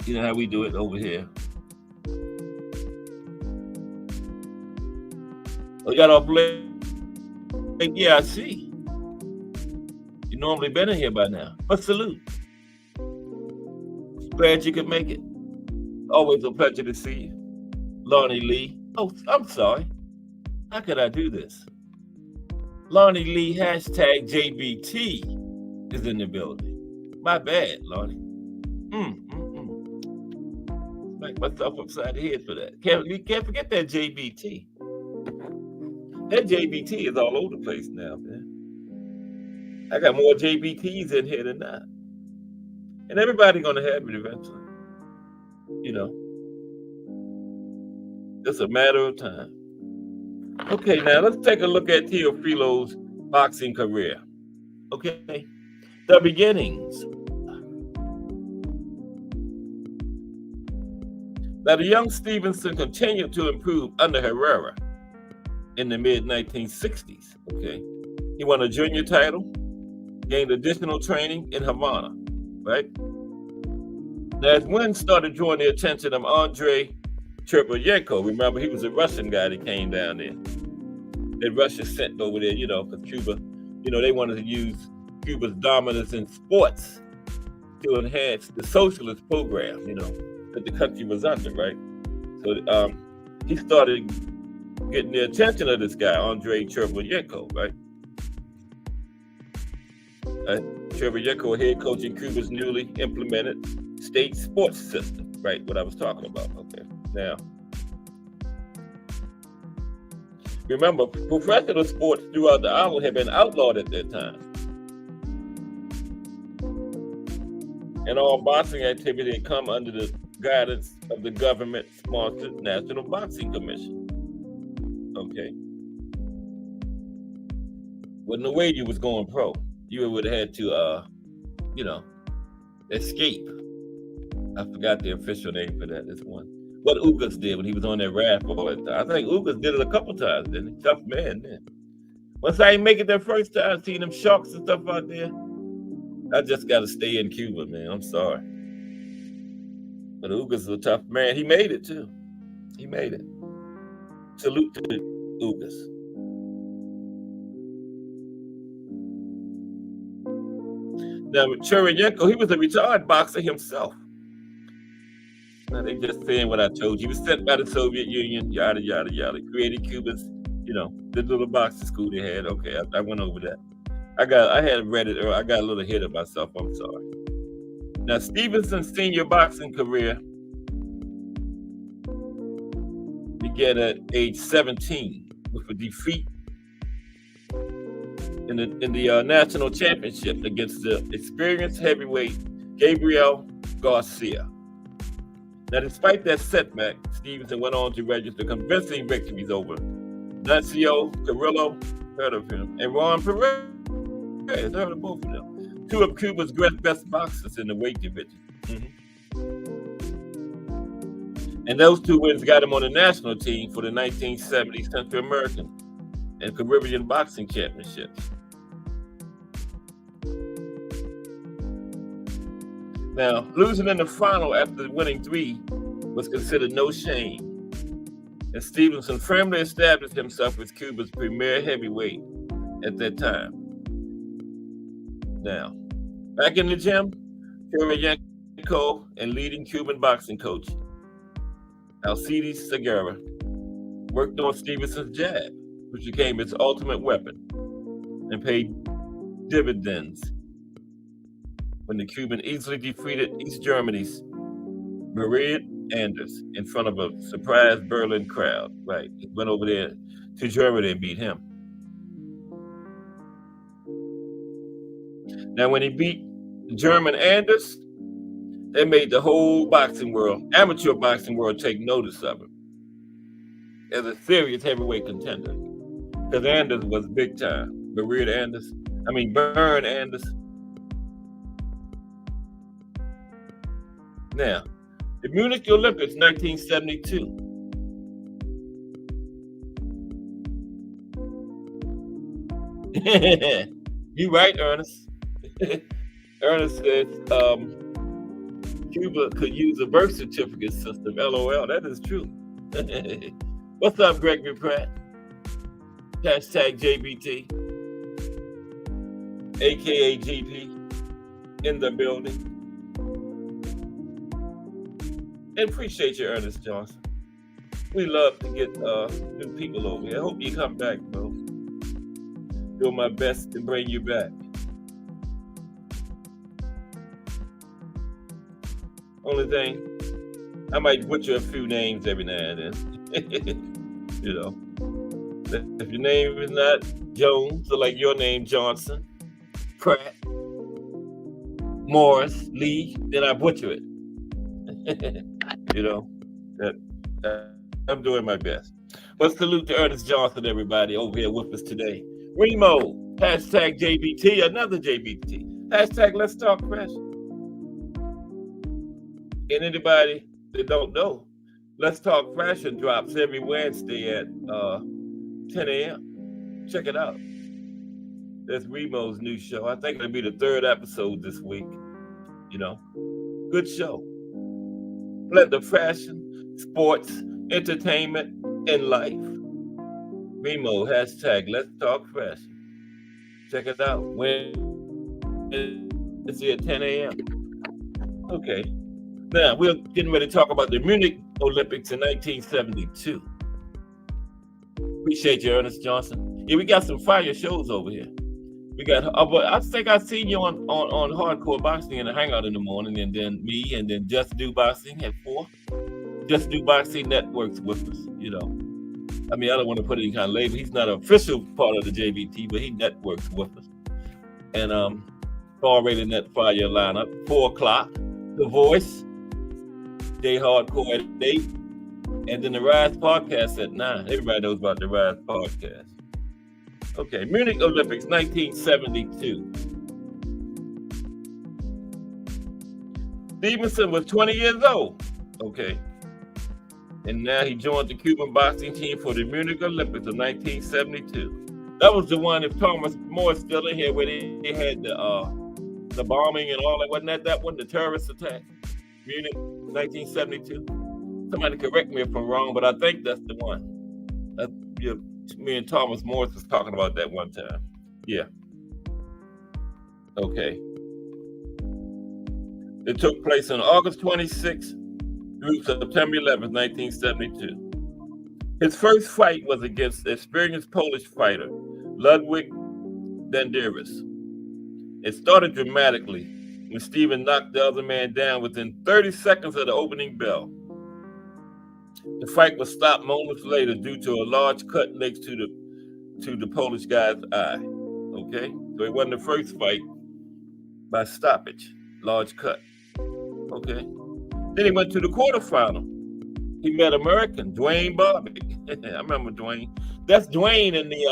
You know how we do it over here. Oh, you got off late? Yeah, I see. You normally been in here by now. But salute. Glad you could make it. Always a pleasure to see you. Lonnie Lee. Oh, I'm sorry. How could I do this? Lonnie Lee, hashtag JBT is in the building. My bad, Lonnie. Smack myself upside the head for that. Can't forget that JBT. That JBT is all over the place now, man. I got more JBTs in here than not. And everybody's gonna have it eventually. You know. It's a matter of time. Okay, now let's take a look at Teofilo's boxing career. Okay. The beginnings. Now, the young Stevenson continued to improve under Herrera in the mid-1960s, okay? He won a junior title, gained additional training in Havana, right? Now, as wins started drawing the attention of Andrei Cherbayenko, remember, he was a Russian guy that came down there. That Russia sent over there, you know, because Cuba, you know, they wanted to use Cuba's dominance in sports to enhance the socialist program, you know, that the country was under, right? So he started getting the attention of this guy, Andrei Cherbayenko, right? Cherbayenko, head coach in Cuba's newly implemented state sports system, right? What I was talking about, okay? Now, remember, professional sports throughout the island had been outlawed at that time. And all boxing activity had come under the guidance of the government-sponsored National Boxing Commission. Okay. Wasn't no way you was going pro. You would have had to, you know, escape. I forgot the official name for that. This one. What Ugas did when he was on that raft all that time. I think Ugas did it a couple times, didn't he? Tough man, then. Once I ain't make it that first time, seeing them sharks and stuff out there, I just got to stay in Cuba, man. I'm sorry. But Ugas is a tough man. He made it, too. He made it. Salute to Ugas. Now, Chernyenko, he was a retired boxer himself. Now, they just saying what I told you. He was sent by the Soviet Union, yada, yada, yada. Created Cubans, the little boxing school they had. Okay, I went over that. I had read it earlier. I got a little ahead of myself. I'm sorry. Now, Stevenson's senior boxing career began at age 17 with a defeat in the national championship against the experienced heavyweight Gabriel Garcia. Now, despite that setback, Stevenson went on to register convincing victories over Nancio Carrillo, heard of him, and Ron Perez, heard of both of them. Two of Cuba's best boxers in the weight division. And those two wins got him on the national team for the 1970 Central American and Caribbean Boxing Championships. Now, losing in the final after winning 3 was considered no shame, and Stevenson firmly established himself as Cuba's premier heavyweight at that time. Now, back in the gym, Chernyenko and leading Cuban boxing coach Alcides Segura worked on Stevenson's jab, which became his ultimate weapon and paid dividends when the Cuban easily defeated East Germany's Marit Anders in front of a surprised Berlin crowd. Right, he went over there to Germany and beat him. Now, when he beat German Anders, they made the whole boxing world, amateur boxing world, take notice of him as a serious heavyweight contender. Because Anders was big time. Bern Anders. Now, the Munich Olympics 1972. You right, Ernest. Ernest said Cuba could use a birth certificate system. LOL, that is true. What's up, Gregory Pratt? Hashtag JBT, aka GP, in the building. And appreciate you, Ernest Johnson. We love to get new people over here. I hope you come back, bro. Do my best to bring you back. Only thing, I might butcher a few names every now and then. If your name is not Jones, or like your name, Johnson, Pratt, Morris, Lee, then I butcher it. I'm doing my best. But salute to Ernest Johnson, everybody, over here with us today. Remo, hashtag JBT, another JBT. Hashtag Let's Talk Fresh. And anybody that don't know, Let's Talk Fashion drops every Wednesday at 10 a.m. Check it out. That's Remo's new show. I think it'll be the 3rd episode this week. Good show. Blend of fashion, sports, entertainment, and life. Remo, hashtag Let's Talk Fashion. Check it out. Wednesday at 10 a.m. Okay. Now, we're getting ready to talk about the Munich Olympics in 1972. Appreciate you, Ernest Johnson. Yeah, we got some fire shows over here. We got, I think I seen you on Hardcore Boxing in the Hangout in the morning, and then me, and then Just Do Boxing at 4. Just Do Boxing networks with us, I don't want to put any kind of label. He's not an official part of the JBT, but he networks with us. And already net fire lineup, 4 o'clock, The Voice, Day Hardcore at 8, and then the Rise Podcast at 9. Everybody knows about the Rise Podcast. Okay, Munich Olympics 1972. Stevenson was 20 years old. Okay. And now he joined the Cuban boxing team for the Munich Olympics of 1972. That was the one, if Thomas Moore's still in here, where they had the bombing and all that. Wasn't that one, the terrorist attack? Munich 1972. Somebody correct me if I'm wrong, but I think that's the one. Me and Thomas Morris was talking about that one time. Yeah. Okay. It took place on August 26th through September 11th, 1972. His first fight was against experienced Polish fighter Ludwig Banderas. It started dramatically when Steven knocked the other man down within 30 seconds of the opening bell. The fight was stopped moments later due to a large cut next to the Polish guy's eye. Okay, so it wasn't the first fight by stoppage, large cut. Okay, then he went to the quarterfinal. He met American Dwayne Barbic. I remember Dwayne. That's Dwayne in the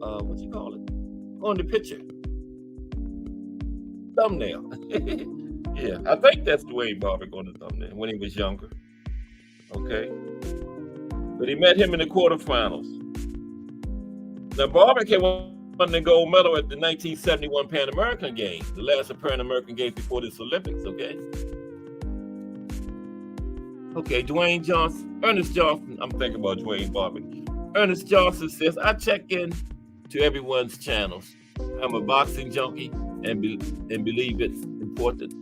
what you call it? On the picture. Thumbnail. Yeah, I think that's Dwayne Barbic on the thumbnail when he was younger. Okay. But he met him in the quarterfinals. Now Barbic had won the gold medal at the 1971 Pan American Games, the last Pan American Games before this Olympics, okay? Okay, Dwayne Johnson, Ernest Johnson, I'm thinking about Dwayne Barbic. Ernest Johnson says, I check in to everyone's channels. I'm a boxing junkie and believe it's important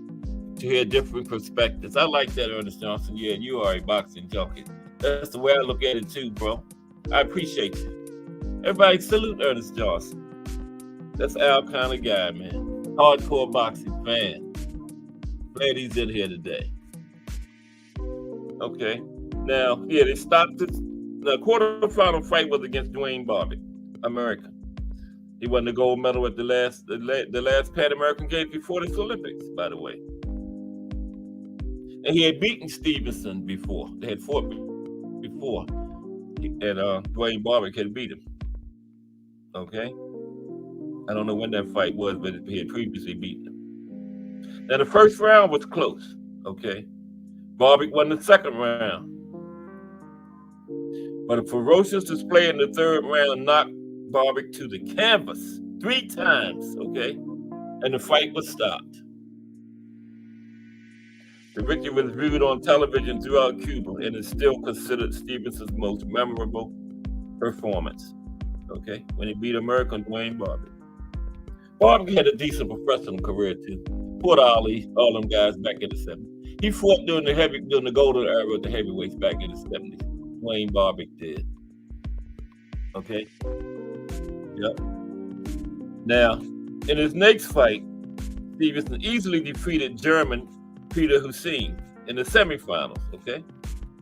to hear different perspectives. I like that, Ernest Johnson. Yeah, you are a boxing junkie. That's the way I look at it too, bro. I appreciate you. Everybody salute Ernest Johnson. That's our kind of guy, man. Hardcore boxing fan. Glad he's in here today. Okay. Now, yeah, they stopped it. The quarterfinal fight was against Dwayne Barbic, American. He won the gold medal at the last Pan American Games before the Olympics, by the way. And he had beaten Stevenson before. They had fought before. And Dwayne Barbic had beat him. Okay? I don't know when that fight was, but he had previously beaten him. Now, the first round was close. Okay? Barbic won the second round. But a ferocious display in the third round knocked Barbic to the canvas 3 times, okay? And the fight was stopped. The victory was viewed on television throughout Cuba and is still considered Stevenson's most memorable performance, okay? When he beat American Dwayne Barbic. Barbic had a decent professional career too. Fought Ali, all them guys back in the 70s. He fought during the golden era of the heavyweights back in the 70s. Dwayne Barbic did. Okay? Yep. Now, in his next fight, Stevenson easily defeated German Peter Hussein in the semifinals, okay?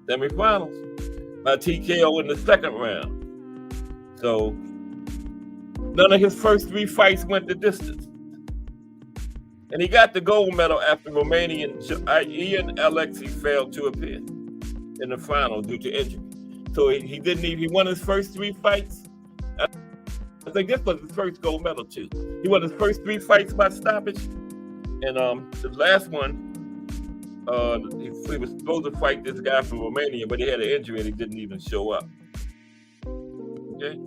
Semifinals by TKO in the second round. So, none of his first 3 fights went the distance. And he got the gold medal after Romanian Ian Alexei failed to appear in the final due to injury. So he won his first 3 fights. I think this was his first gold medal too. He won his first 3 fights by stoppage. And the last one, he was supposed to fight this guy from Romania, but he had an injury and he didn't even show up. Okay?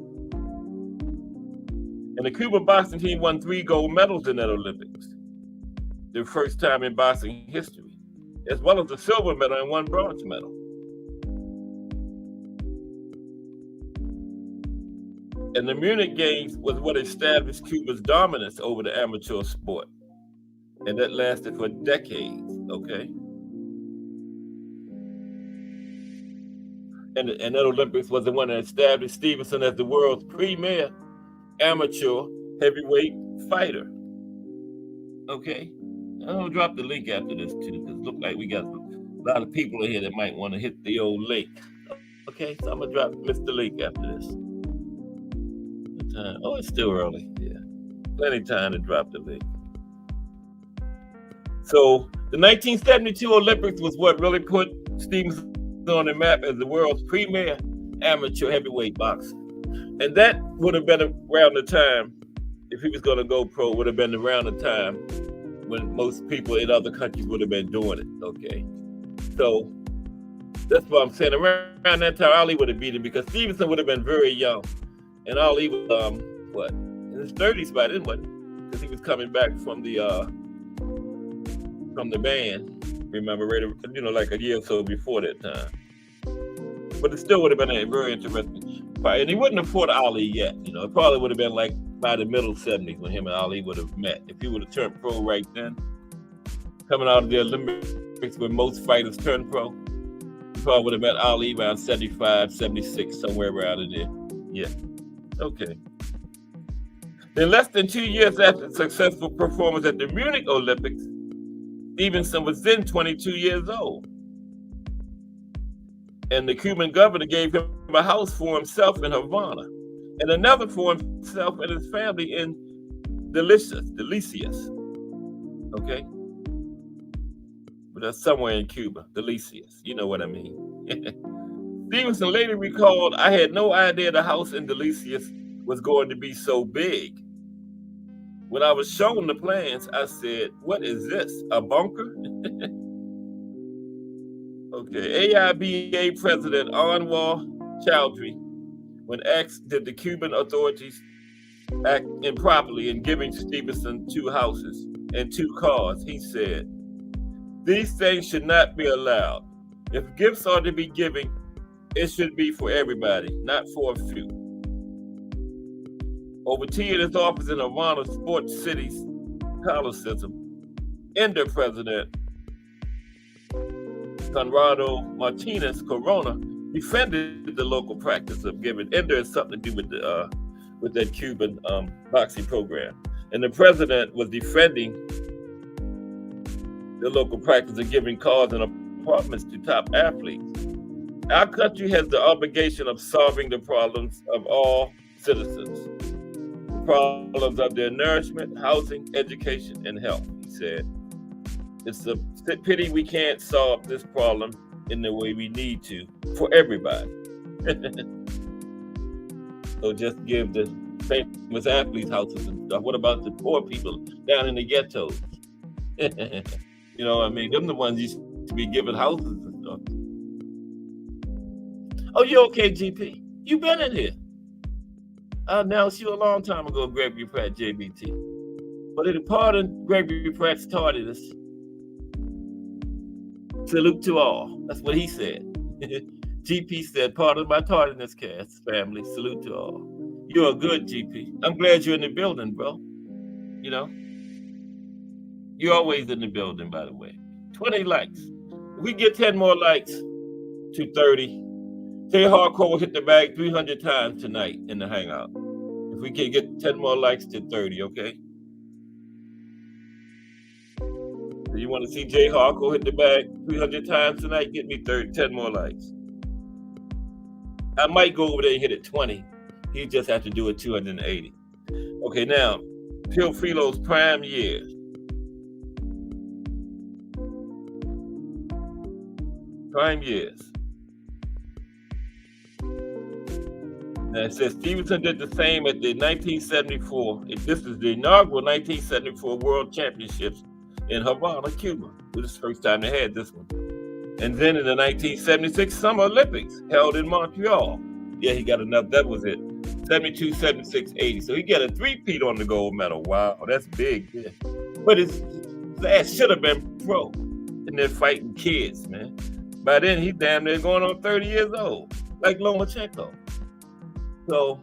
And the Cuban boxing team won 3 gold medals in that Olympics. The first time in boxing history, as well as a silver medal and 1 bronze medal. And the Munich Games was what established Cuba's dominance over the amateur sport. And that lasted for decades, okay? And that Olympics was the one that established Stevenson as the world's premier amateur heavyweight fighter. Okay? I'm gonna drop the link after this too, because it looks like we got a lot of people in here that might want to hit the old link. Okay, so I'm gonna drop Mr. Link after this. Oh, it's still early. Yeah, plenty of time to drop the link. So the 1972 Olympics was what really put Stevenson on the map as the world's premier amateur heavyweight boxer, and that would have been around the time, if he was going to go pro, would have been around the time when most people in other countries would have been doing it. Okay, so that's what I'm saying. Around that time, Ali would have beat him because Stevenson would have been very young. And Ali was, in his 30s by then, because he was coming back from the band, remember, like a year or so before that time. But it still would have been a very interesting fight. And he wouldn't have fought Ali yet, it probably would have been like by the middle 70s when him and Ali would have met. If he would have turned pro right then, coming out of the Olympics when most fighters turn pro, he probably would have met Ali around 75, 76, somewhere around in there. Yeah. Okay. In less than 2 years after successful performance at the Munich Olympics, Stevenson was then 22 years old. And the Cuban governor gave him a house for himself in Havana and another for himself and his family in Delicias. Okay? But that's somewhere in Cuba, Delicias. You know what I mean. Stevenson later recalled, I had no idea the house in Delicias was going to be so big. When I was shown the plans, I said, what is this, a bunker? Okay, AIBA President Anwar Chowdhury, when asked did the Cuban authorities act improperly in giving Stevenson 2 houses and 2 cars, he said, these things should not be allowed. If gifts are to be given, it should be for everybody, not for a few. Over tea at his office in Havana Sports City's Coliseum, Ender President Conrado Martinez Corona defended the local practice of giving. Ender has something to do with that Cuban boxing program, and the president was defending the local practice of giving cars and apartments to top athletes. Our country has the obligation of solving the problems of all citizens, the problems of their nourishment, housing, education, and health, he said. It's a pity we can't solve this problem in the way we need to for everybody. So just give the famous athletes houses and stuff. What about the poor people down in the ghettos? You know what I mean? Them the ones used to be given houses and stuff. Oh, you okay, GP? You been in here. I announced you a long time ago, Gregory Pratt, JBT. But in pardon Gregory Pratt's tardiness, salute to all. That's what he said. GP said, pardon my tardiness, cast family. Salute to all. You're a good GP. I'm glad you're in the building, bro. You know? You're always in the building, by the way. 20 likes. If we get 10 more likes to 30, Jay Hardcore will hit the bag 300 times tonight in the hangout. If we can get 10 more likes to 30, okay? So you want to see Jay Hardcore hit the bag 300 times tonight? Get me 10 more likes. I might go over there and hit it 20. He just have to do it 280. Okay, now, Teofilo's prime years. Prime years. Now it says Stevenson did the same at the 1974. This is the inaugural 1974 World Championships in Havana, Cuba. This is the first time they had this one. And then in the 1976 Summer Olympics held in Montreal. Yeah, he got another. That was it. 72, 76, 80. So he got a 3-peat on the gold medal. Wow, that's big. Yeah. But his ass should have been pro. And they're fighting kids, man. By then, he's damn near going on 30 years old, like Lomachenko. So,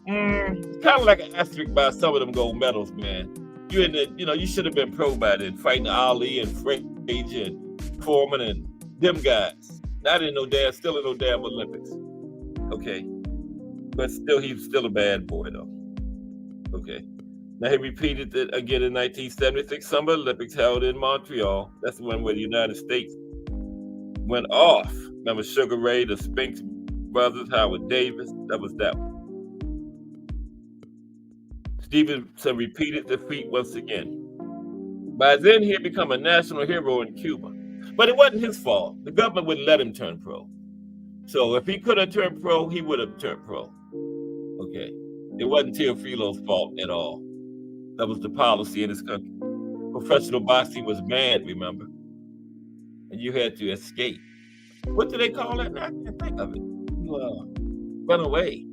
kind of like an asterisk by some of them gold medals, man. You should have been pro by then, fighting Ali and Frazier and Foreman and them guys. Not in still in no damn Olympics. Okay. But still, he's still a bad boy, though. Okay. Now, he repeated it again in 1976 Summer Olympics held in Montreal. That's the one where the United States went off. Remember Sugar Ray, the Spinks brothers, Howard Davis? That was that one. Stevenson repeated the feat once again. By then, he had become a national hero in Cuba. But it wasn't his fault. The government wouldn't let him turn pro. So if he could have turned pro, he would have turned pro. Okay. It wasn't Teofilo's fault at all. That was the policy in this country. Professional boxing was banned, remember? And you had to escape. What do they call that? I can't think of it. You run away.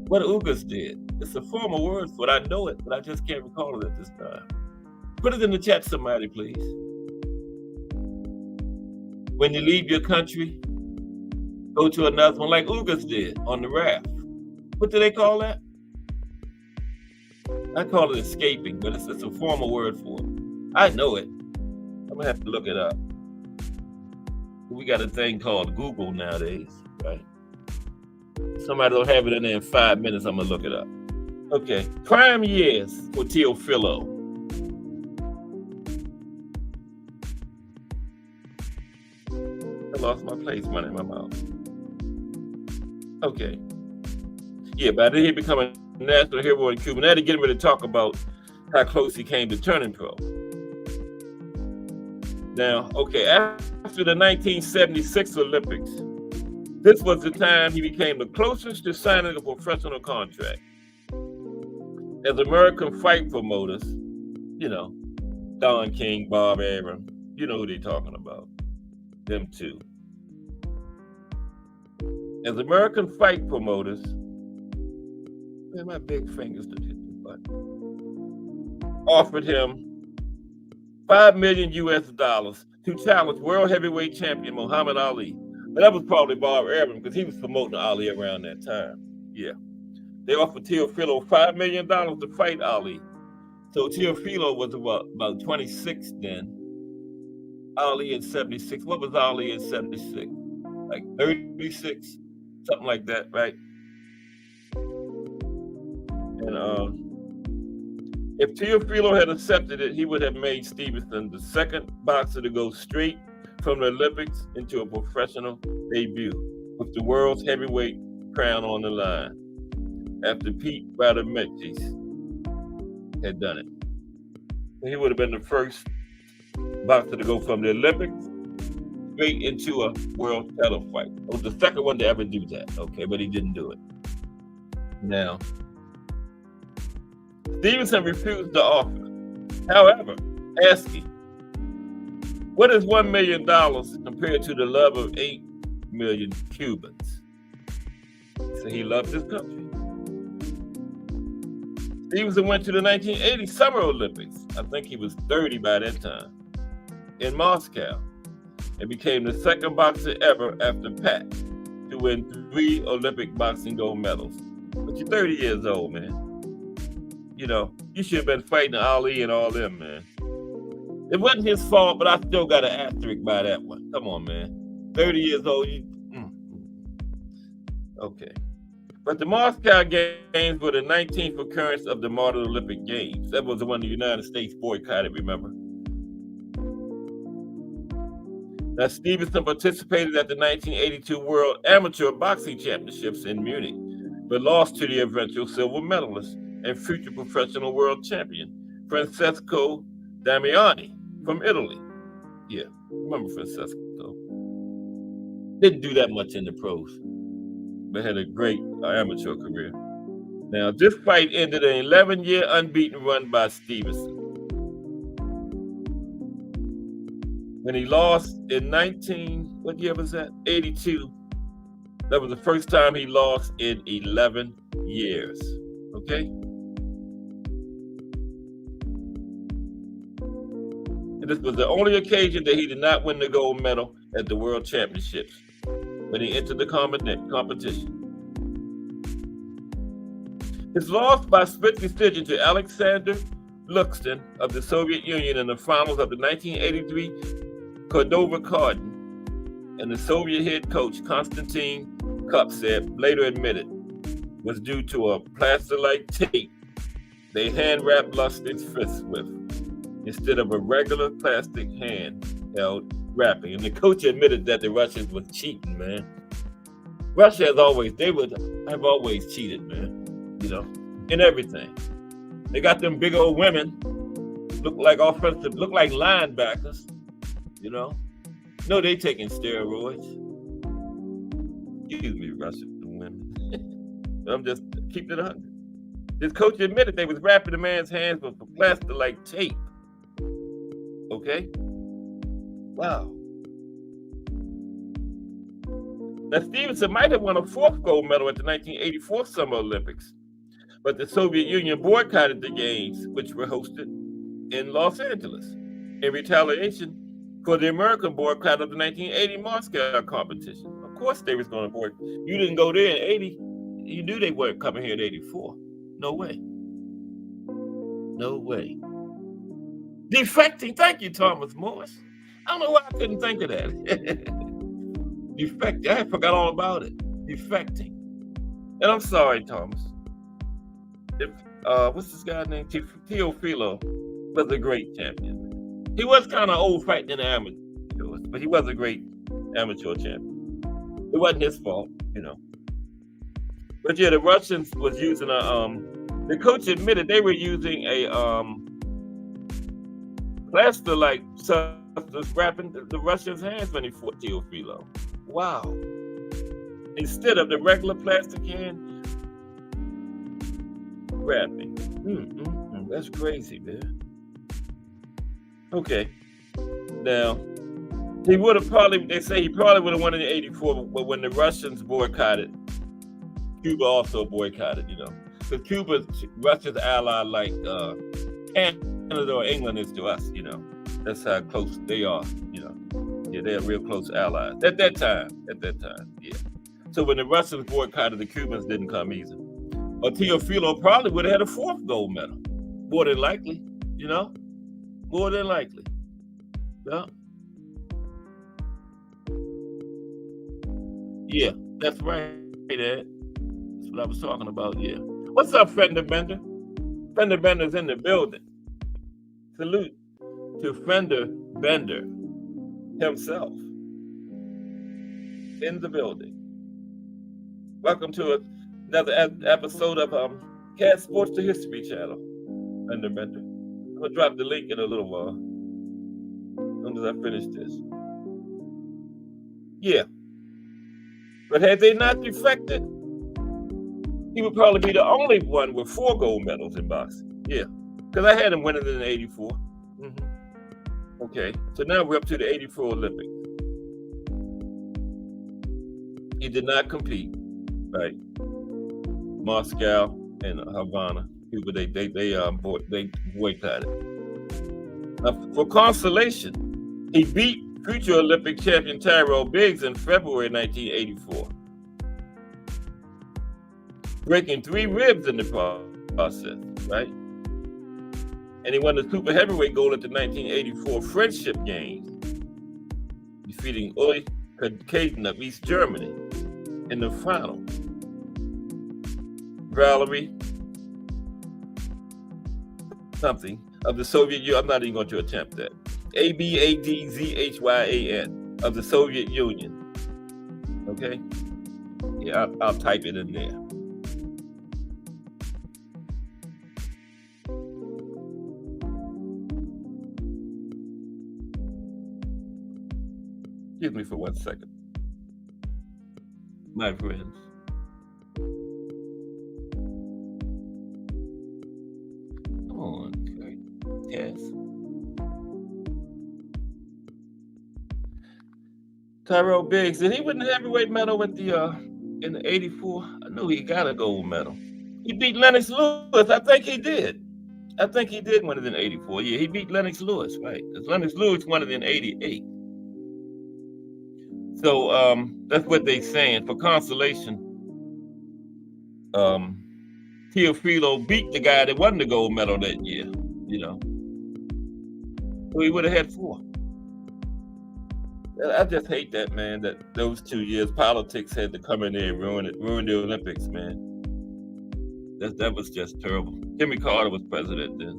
What Ugas did. It's a formal word for it. I know it, but I just can't recall it at this time. Put it in the chat, somebody, please. When you leave your country, go to another one like Ugas did on the raft. What do they call that? I call it escaping, but it's a formal word for it. I know it. I'm gonna have to look it up. We got a thing called Google nowadays, right? Somebody will have it in there in 5 minutes. I'm gonna look it up. Okay, prime years for Teofilo. I lost my place running my mouth. Okay. Yeah, by then he become a national hero in Cuba. Now to get him to talk about how close he came to turning pro. Now, okay, after the 1976 Olympics, this was the time he became the closest to signing a professional contract. As American fight promoters, you know, Don King, Bob Arum, you know who they're talking about. Them two. As American fight promoters, man, my big fingers to hit the button, offered him $5 million to challenge world heavyweight champion Muhammad Ali. But that was probably Bob Arum because he was promoting Ali around that time. Yeah. They offered Teofilo $5 million to fight Ali. So Teofilo was about 26 then. Ali at 76. What was Ali at 76? Like 36? Something like that, right? And if Teofilo had accepted it, he would have made Stevenson the second boxer to go straight from the Olympics into a professional debut with the world's heavyweight crown on the line after Pete Badametis had done it. He would have been the first boxer to go from the Olympics straight into a world title fight. It was the second one to ever do that, okay, but he didn't do it. Now, Stevenson refused the offer. However, asking, what is $1 million compared to the love of 8 million Cubans? So he loved his country. Stevenson went to the 1980 Summer Olympics. I think he was 30 by that time, in Moscow, and became the second boxer ever after Pat to win 3 Olympic boxing gold medals. But you're 30 years old, man. You know, you should have been fighting Ali and all them, man. It wasn't his fault, but I still got an asterisk by that one. Come on, man. 30 years old, Okay. But the Moscow Games were the 19th occurrence of the modern Olympic Games. That was the one the United States boycotted, remember? Now, Stevenson participated at the 1982 World Amateur Boxing Championships in Munich, but lost to the eventual silver medalist and future professional world champion, Francesco Damiani from Italy. Yeah, remember Francesco. Didn't do that much in the pros, but had a great amateur career. Now, this fight ended an 11-year unbeaten run by Stevenson. When he lost in what year was that? 82. That was the first time he lost in 11 years. Okay? And this was the only occasion that he did not win the gold medal at the World Championships when he entered the competition. His loss by split decision to Alexander Luxton of the Soviet Union in the finals of the 1983 Cordova Garden, and the Soviet head coach Konstantin Kupsev later admitted was due to a plaster-like tape they hand-wrapped Luxton's fists with instead of a regular plastic hand-held wrapping. And the coach admitted that the Russians were cheating, man. Russia have always cheated, man, you know, in everything. They got them big old women, look like linebackers, you know. No, they taking steroids. Excuse me, Russian women. I'm just keeping it 100. This coach admitted they was wrapping the man's hands with a plaster-like tape. Okay? Wow. Now, Stevenson might have won a 4th gold medal at the 1984 Summer Olympics, but the Soviet Union boycotted the games, which were hosted in Los Angeles, in retaliation for the American boycott of the 1980 Moscow competition. Of course they was going to boycott. You didn't go there in 80. You knew they weren't coming here in 84. No way. No way. Defecting. Thank you, Thomas Morris. I don't know why I couldn't think of that. Defecting. I forgot all about it. Defecting. And I'm sorry, Thomas. What's this guy's name? Teofilo was a great champion. He was kind of old fighting in the amateurs, but he was a great amateur champion. It wasn't his fault, you know. But yeah, the Russians was using the coach admitted they were using a plaster-like substance wrapping the Russians' hands when he fought Teofilo. Wow. Instead of the regular plastic hand wrapping. That's crazy, man. Okay. Now, he would have they say he probably would have won in '84, but when the Russians boycotted, Cuba also boycotted, you know. Because Cuba's Russia's ally like Canada or England is to us, you know. That's how close they are, you know. Yeah, they're real close allies. At that time, yeah. So when the Russians boycotted, the Cubans didn't come either. Or Teofilo probably would have had a 4th gold medal. More than likely, you know? More than likely. Yeah. Yeah, that's right, Ed. That's what I was talking about, yeah. What's up, Fender Bender? Fender Bender's in the building. Salute to Fender Bender himself. In the building. Welcome to another episode of Cat Sports to History channel. Fender Bender. I'm going to drop the link in a little while. As soon as I finish this. Yeah. But had they not defected, he would probably be the only one with 4 gold medals in boxing. Yeah. Because I had him winning in '84. Okay. So now we're up to the '84 Olympics. He did not compete. Right. Moscow and Havana. Cuba, they boycotted. For consolation, he beat future Olympic champion Tyrell Biggs in February 1984, breaking 3 ribs in the process, right? And he won the super heavyweight gold at the 1984 Friendship Games, defeating Uli Kaden of East Germany in the final. Valerie something of the Soviet Union. I'm not even going to attempt that. Abadzhyan of the Soviet Union. Okay? Yeah, I'll type it in there. Excuse me for 1 second. My friends. Come on, Cass. Tyrell Biggs, did he win the heavyweight medal with the in the '84? I knew he got a gold medal. He beat Lennox Lewis. I think he did. I think he did win it in '84. Yeah, he beat Lennox Lewis, right? Because Lennox Lewis won it in '88. So that's what they're saying. For consolation, Teofilo beat the guy that won the gold medal that year, you know. So he would have had 4. I just hate that, man, that those 2 years politics had to come in there and ruin the Olympics, man. That was just terrible. Jimmy Carter was president then.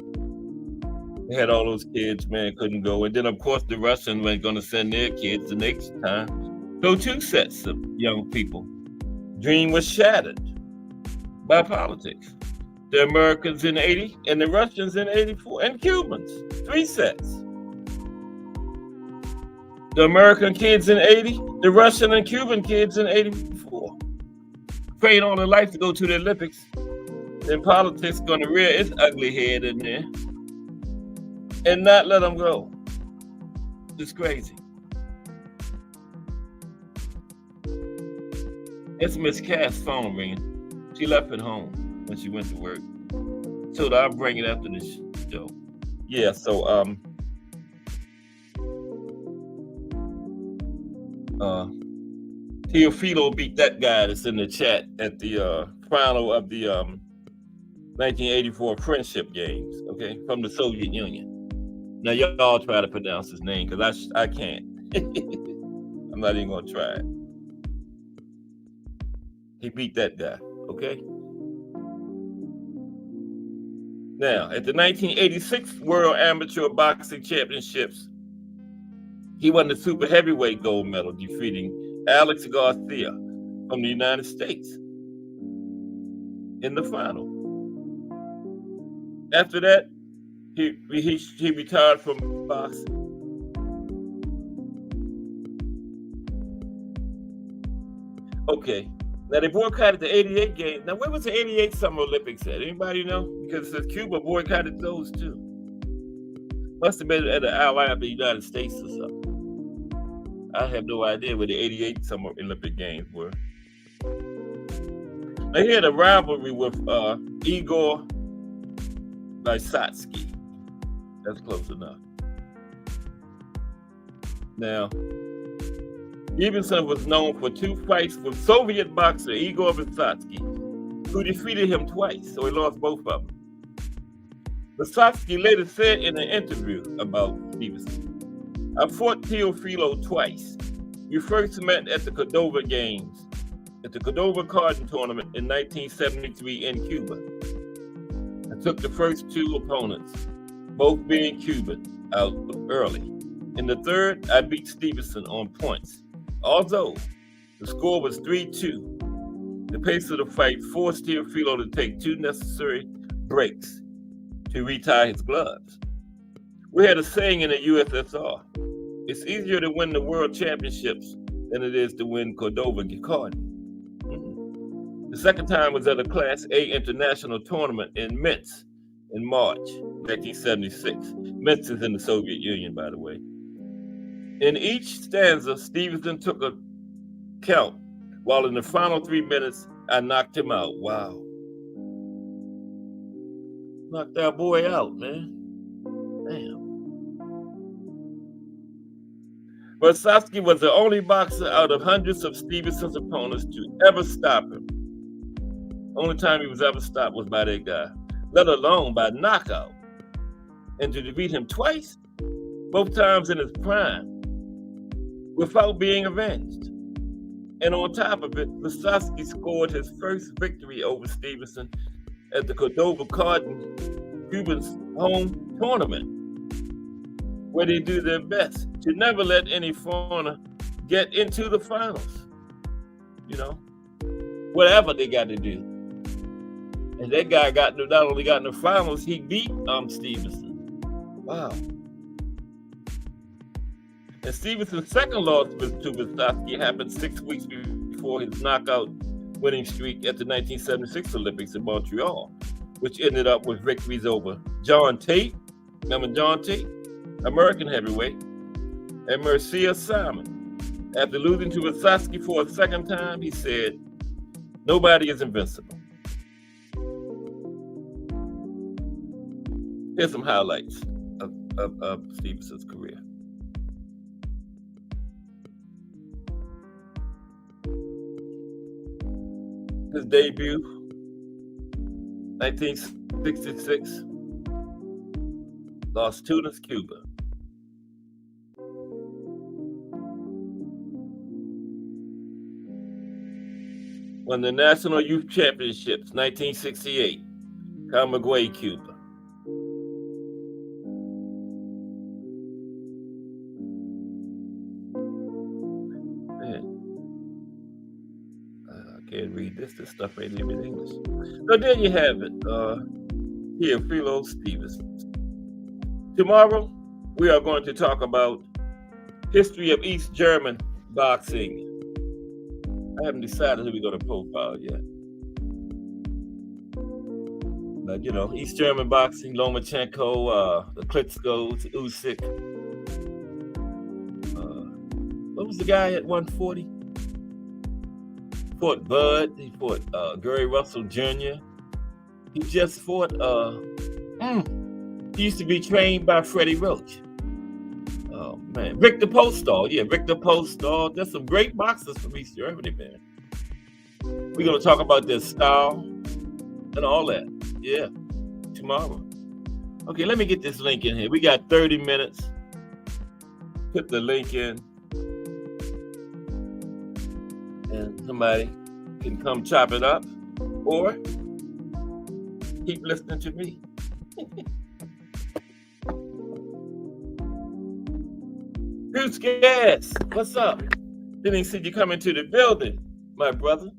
They had all those kids, man, couldn't go. And then, of course, the Russians weren't going to send their kids the next time. So 2 sets of young people. Dream was shattered by politics. The Americans in '80 and the Russians in '84 and Cubans. 3 sets. The American kids in '80, the Russian and Cuban kids in '84. Praying on their life to go to the Olympics. Then politics going to rear its ugly head in there and not let them go. It's crazy. It's Miss Cass' phone ringing. She left at home when she went to work. So I'll bring it after the show. Yeah, so Teofilo beat that guy that's in the chat at the final of the 1984 Friendship Games, okay, from the Soviet Union. Now, y'all try to pronounce his name because I can't. I'm not even going to try it. He beat that guy, okay? Now, at the 1986 World Amateur Boxing Championships, he won the super heavyweight gold medal, defeating Alex Garcia from the United States in the final. After that, he retired from boxing. Okay. Now, they boycotted the 88 games. Now, where was the 88 Summer Olympics at? Anybody know? Because it says Cuba boycotted those too. Must have been at an ally of the United States or something. I have no idea where the 88 Summer Olympic Games were. Now, he had a rivalry with Igor Vysotsky. That's close enough. Now, Stevenson was known for 2 fights with Soviet boxer Igor Vysotsky, who defeated him twice, so he lost both of them. Vysotsky later said in an interview about Stevenson, "I fought Teofilo twice. We first met at the Cordova Games, at the Cordova Cardin Tournament in 1973 in Cuba. I took the first 2 opponents, both being Cuban, out early. In the third, I beat Stevenson on points. Although the score was 3-2, the pace of the fight forced Teofilo to take 2 necessary breaks to retie his gloves. We had a saying in the USSR, it's easier to win the world championships than it is to win Cordova Cardin. The second time was at a Class A international tournament in Minsk in March 1976. Minsk is in the Soviet Union, by the way. In each stanza, Stevenson took a count, while in the final 3 minutes, I knocked him out. Wow. Knocked that boy out, man. Damn. Vysotsky was the only boxer out of hundreds of Stevenson's opponents to ever stop him. Only time he was ever stopped was by that guy, let alone by knockout. And to defeat him twice, both times in his prime, without being avenged. And on top of it, Vysotsky scored his first victory over Stevenson at the Cordova Cardin, Cuban's home tournament, where they do their best to never let any foreigner get into the finals. You know, whatever they got to do. And that guy not only got in the finals, he beat Stevenson. Wow. And Stevenson's second loss to Vysotsky happened 6 weeks before his knockout-winning streak at the 1976 Olympics in Montreal, which ended up with victories over John Tate, remember John Tate, American heavyweight, and Mircea Simon. After losing to Vysotsky for a second time, he said, "Nobody is invincible." Here's some highlights of Stevenson's career. His debut, 1966, Las Tunas, Cuba. Won the National Youth Championships, 1968, Camagüey, Cuba. Can't read this stuff ain't even in English. So there you have it, Teofilo Stevenson. Tomorrow, we are going to talk about history of East German boxing. I haven't decided who we're going to profile yet. But, you know, East German boxing, Lomachenko, the Klitschko's, Usyk. What was the guy at 140? Fought Bud, he fought Gary Russell Jr. He just fought, he used to be trained by Freddie Roach. Oh man, Victor Postol, Victor Postol. There's some great boxers from East Germany, man. We're gonna talk about their style and all that. Yeah, tomorrow. Okay, let me get this link in here. We got 30 minutes. Put the link in. And somebody can come chop it up. Or keep listening to me. Bruce Gas, what's up? Didn't see you come into the building, my brother.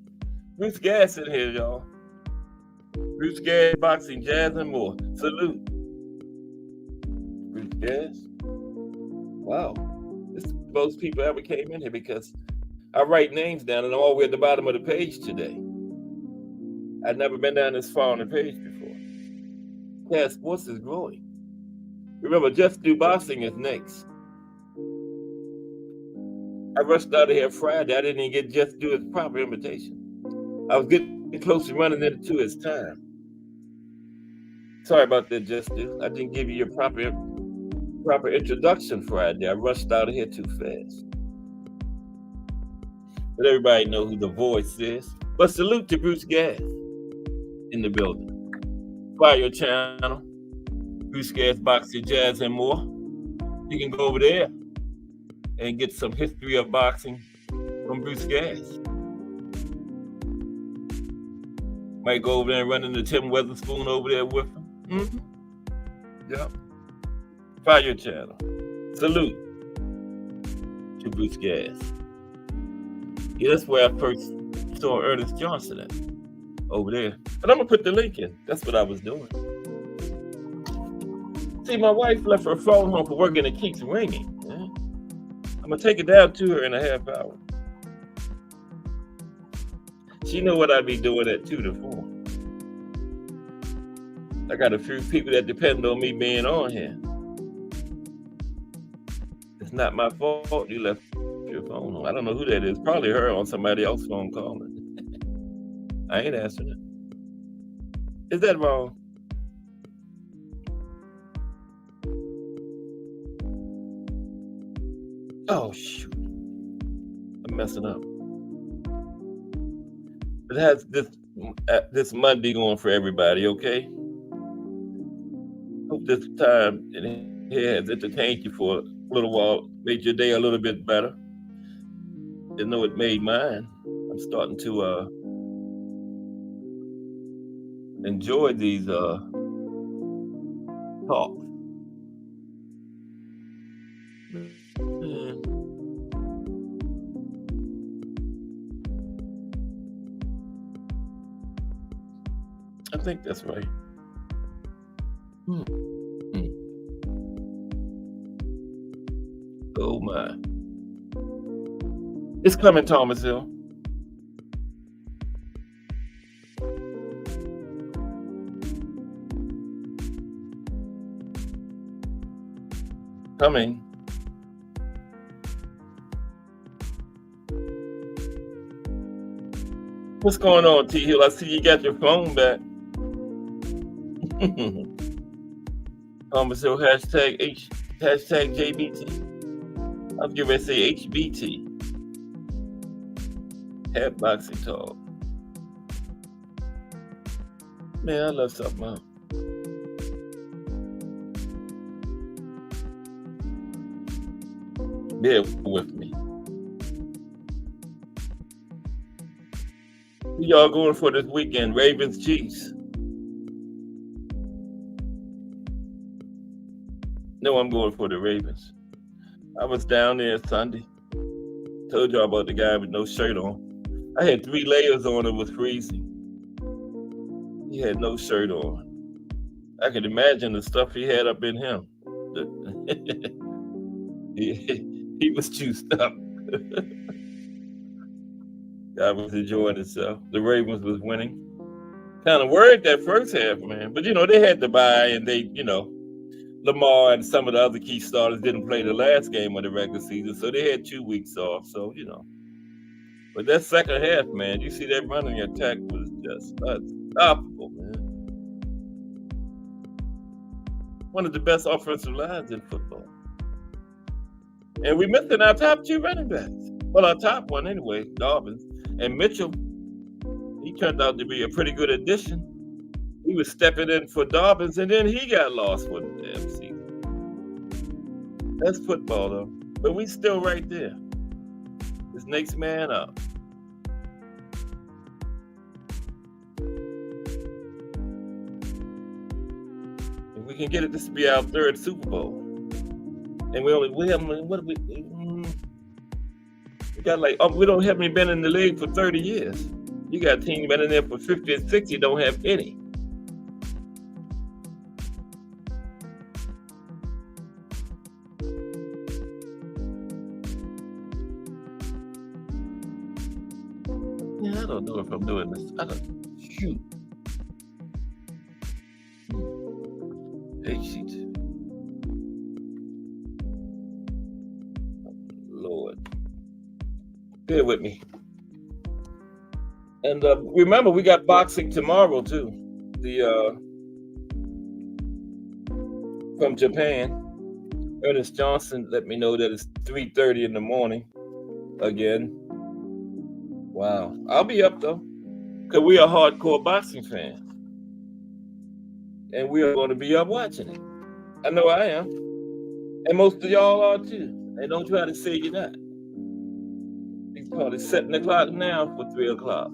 Bruce Gas in here, y'all. Bruce Gas, boxing, jazz, and more. Salute. Bruce Gas. Wow. This is the most people ever came in here because I write names down and I'm all the way at the bottom of the page today. I've never been down this far on the page before. Yeah, sports is growing. Remember, Just Do Boxing is next. I rushed out of here Friday. I didn't even get Just Do his proper invitation. I was getting close to running into his time. Sorry about that, Just Do. I didn't give you your proper introduction Friday. I rushed out of here too fast. But everybody knows who the voice is. But salute to Bruce Gas in the building. Fire channel, Bruce Gas, boxing, jazz, and more. You can go over there and get some history of boxing from Bruce Gas. Might go over there and run into Tim Weatherspoon over there with him. Mm-hmm. Yep. Fire channel. Salute to Bruce Gas. Yeah, that's where I first saw Ernest Johnson at, over there. But I'm gonna put the link in. That's what I was doing. See, my wife left her phone home for work and it keeps ringing. I'm gonna take it down to her in a half hour. She knew what I'd be doing at 2 to 4. I got a few people that depend on me being on here. It's not my fault you left your phone home. I don't know who that is. Probably her on somebody else's phone calling. I ain't answering it. Is that wrong? Oh, shoot. I'm messing up. It has this Monday going for everybody, okay? Hope this time it has entertained you for a little while, made your day a little bit better. Didn't know it made mine. I'm starting to enjoy these talks. I think that's right. Oh my. It's coming, Thomasville. Coming. What's going on, T Hill? I see you got your phone back. Thomasville hashtag JBT. I was getting ready to say HBT. Hat boxing talk. Man, I love something else. Bear with me. Who y'all going for this weekend? Ravens, Chiefs? No, I'm going for the Ravens. I was down there Sunday. Told y'all about the guy with no shirt on. I had 3 layers on. It was freezing. He had no shirt on. I could imagine the stuff he had up in him. He was juiced up. God was enjoying himself. The Ravens was winning. Kind of worried that first half, man. But, they had to buy, and they, Lamar and some of the other key starters didn't play the last game of the regular season, so they had 2 weeks off. So, But that second half, man, you see that running attack was just unstoppable, man. One of the best offensive lines in football. And we missing our top 2 running backs. Well, our top one anyway, Dobbins. And Mitchell, he turned out to be a pretty good addition. He was stepping in for Dobbins, and then he got lost for the damn season. That's football, though. But we still right there. It's next man up. If we can get it, this will be our third Super Bowl. And we got like, we don't have any been in the league for 30 years. You got teams been in there for 50 and 60, don't have any. Yeah, I don't know if I'm doing this. I don't shoot. Hey, sheet. Lord. Bear with me. And remember, we got boxing tomorrow too. From Japan. Ernest Johnson let me know that it's 3:30 in the morning again. Wow. I'll be up though, because we are hardcore boxing fans. And we are going to be up watching it. I know I am. And most of y'all are too. And don't try to say you're not. He's probably setting the clock now for 3 o'clock.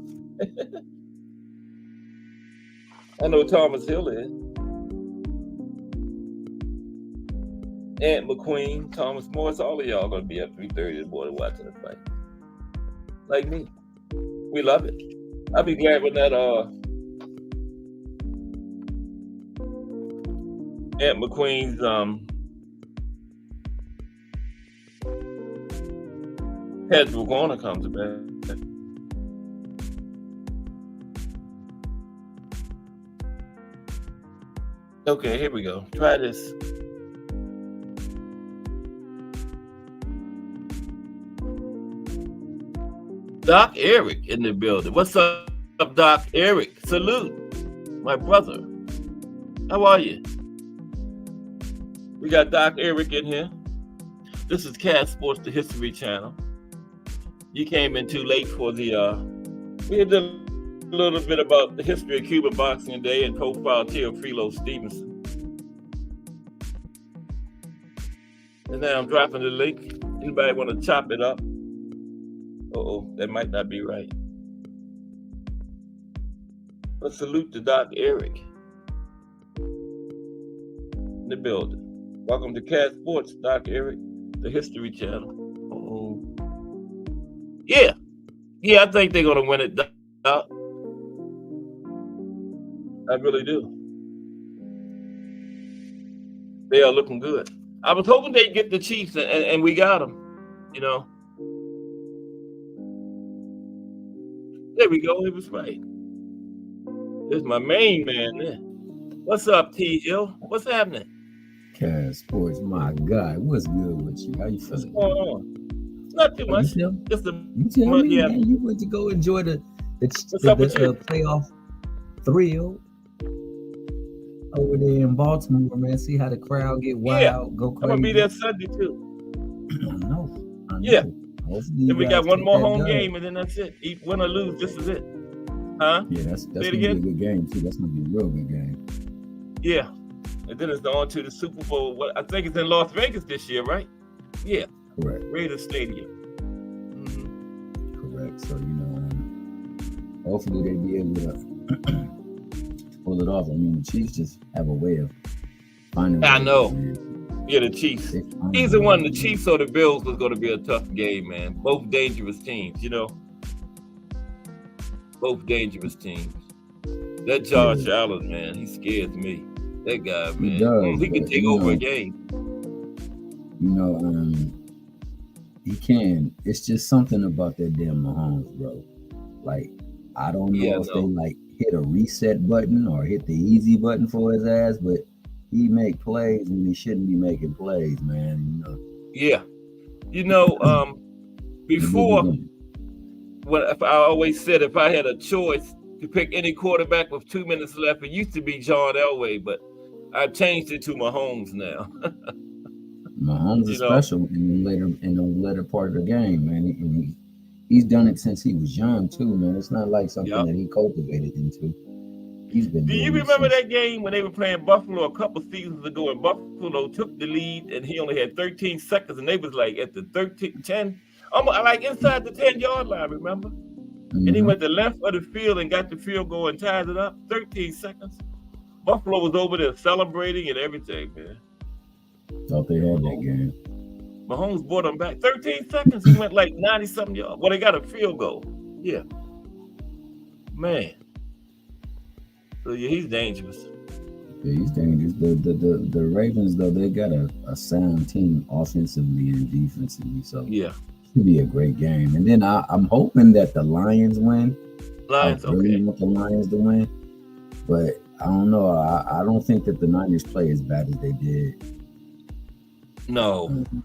I know Thomas Hill is. Aunt McQueen, Thomas Morris, all of y'all gonna be up 3:30 in the morning watching the fight. Like me. We love it. I'll be glad when that Aunt McQueen's Pedro Warner comes back. Okay, here we go. Try this. Doc Eric in the building. What's up, Doc Eric? Salute, my brother. How are you? We got Doc Eric in here. This is Cat Sports, the History Channel. You came in too late for the, we did a little bit about the history of Cuban boxing today and profile Teofilo Stevenson. And now I'm dropping the link. Anybody want to chop it up? Uh-oh, that might not be right. But salute to Doc Eric in the building. Welcome to Cat Sports, Doc Eric, the History Channel. Uh-oh. Yeah, I think they're gonna win it, Doc. I really do. They are looking good. I was hoping they'd get the Chiefs, and we got them, you know. There we go. It was right. There's my main man there. What's up, T-Hill? What's happening? Cat Sports, my God. What's good with you? How you feeling? What's going on? Not too much. Just a you tell me, man, you went to go enjoy the playoff thrill over there in Baltimore, man. See how the crowd get wild, go crazy. I'm gonna be there Sunday too. I know. Yeah. And we got one more home game, and then that's it. Win or lose, this is it. Huh? Yeah, that's gonna be a good game too. That's gonna be a real good game. Yeah. And then it's on to the Super Bowl. I think it's in Las Vegas this year, right? Yeah. Correct. Raiders Stadium. Mm-hmm. Correct. So, hopefully they be able to pull it off. I mean, the Chiefs just have a way of finding. I know. Yeah, the Chiefs. Either one, the Chiefs or the Bills, was going to be a tough game, man. Both dangerous teams, Both dangerous teams. That Josh Allen, man, he scares me. That guy, man. He can take over a game. He can. It's just something about that damn Mahomes, bro. Like, I don't know if they hit a reset button or hit the easy button for his ass, but he make plays when he shouldn't be making plays, man. Yeah. Before, I always said if I had a choice to pick any quarterback with 2 minutes left, it used to be John Elway, but I've changed it to Mahomes now. Mahomes is special in the later part of the game, man. He's done it since he was young too, man. It's not like something that he cultivated into. He's been Do you doing this remember since. that game when they were playing Buffalo a couple seasons ago, and Buffalo took the lead, and he only had 13 seconds, and they was like at the 10, almost like inside the 10-yard line, remember? And he went to the left of the field and got the field goal and tied it up. 13 seconds. Buffalo was over there celebrating and everything, man. Thought they had that game. Mahomes brought them back. 13 seconds. He went like 90-something yards. Well, they got a field goal. Yeah. Man. So, yeah, he's dangerous. Yeah, he's dangerous. The Ravens, though, they got a sound team offensively and defensively. So, yeah, it should be a great game. And then I'm hoping that the Lions win. Lions, I really want the Lions to win. But I don't know. I don't think that the Niners play as bad as they did. No. Mm-hmm.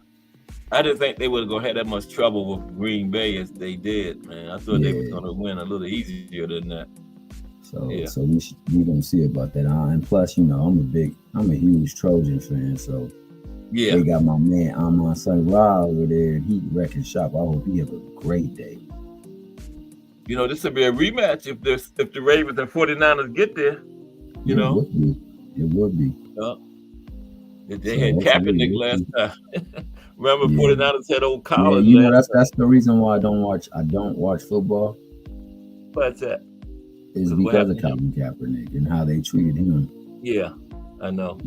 I didn't think they would have had that much trouble with Green Bay as they did, man. I thought they were going to win a little easier than that. So, so we're gonna see about that. And plus, I'm a huge Trojan fan. So they got my man Amon St. Ra over there, and he wrecking shop. I hope he have a great day. This will be a rematch if the Ravens and 49ers get there. It would be. If they had Kaepernick last time. Remember, 49ers had old Collins. Yeah, that's the reason why I don't watch football. What's that? Is because of Colin Kaepernick and how they treated him. Yeah, I know.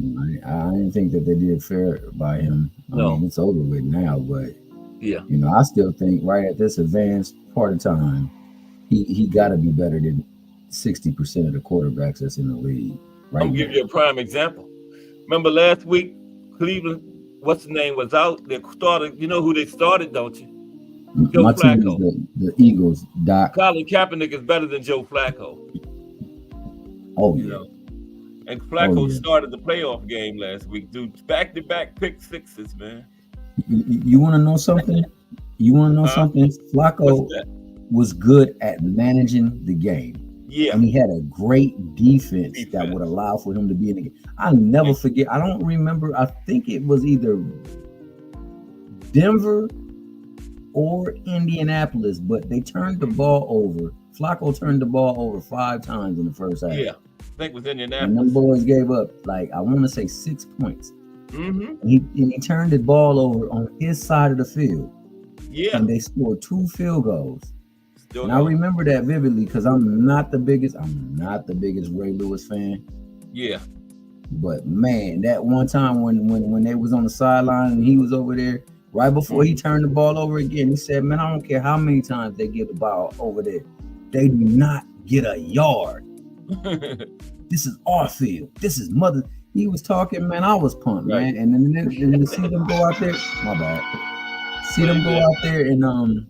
I didn't think that they did fair by him. I mean, it's over with now, but I still think right at this advanced part of time, he got to be better than 60% of the quarterbacks that's in the league. Right. I'll give you a prime example. Remember last week, Cleveland, what's the name, was out. They started. You know who they started, don't you? Joe My Flacco. team is the Eagles. Doc. Colin Kaepernick is better than Joe Flacco. Oh, yeah. And Flacco started the playoff game last week, dude. Back-to-back pick sixes, man. You want to know something? Something? Flacco was good at managing the game. Yeah. And he had a great defense that would allow for him to be in the game. I'll never forget. I don't remember. I think it was either Denver or Indianapolis, but they turned the ball over. Flacco turned the ball over 5 times in the first half. Yeah, I think it was Indianapolis. And them boys gave up, I want to say 6 points. Mm-hmm. And he turned the ball over on his side of the field. Yeah. And they scored 2 field goals. And I remember that vividly because I'm not the biggest Ray Lewis fan. Yeah. But man, that one time when they was on the sideline and he was over there, right before he turned the ball over again, he said, man, I don't care how many times they get the ball over there. They do not get a yard. This is our field. This is mother. He was talking, man, I was pumped, man. And then to see them go out there, my bad. See them go out there and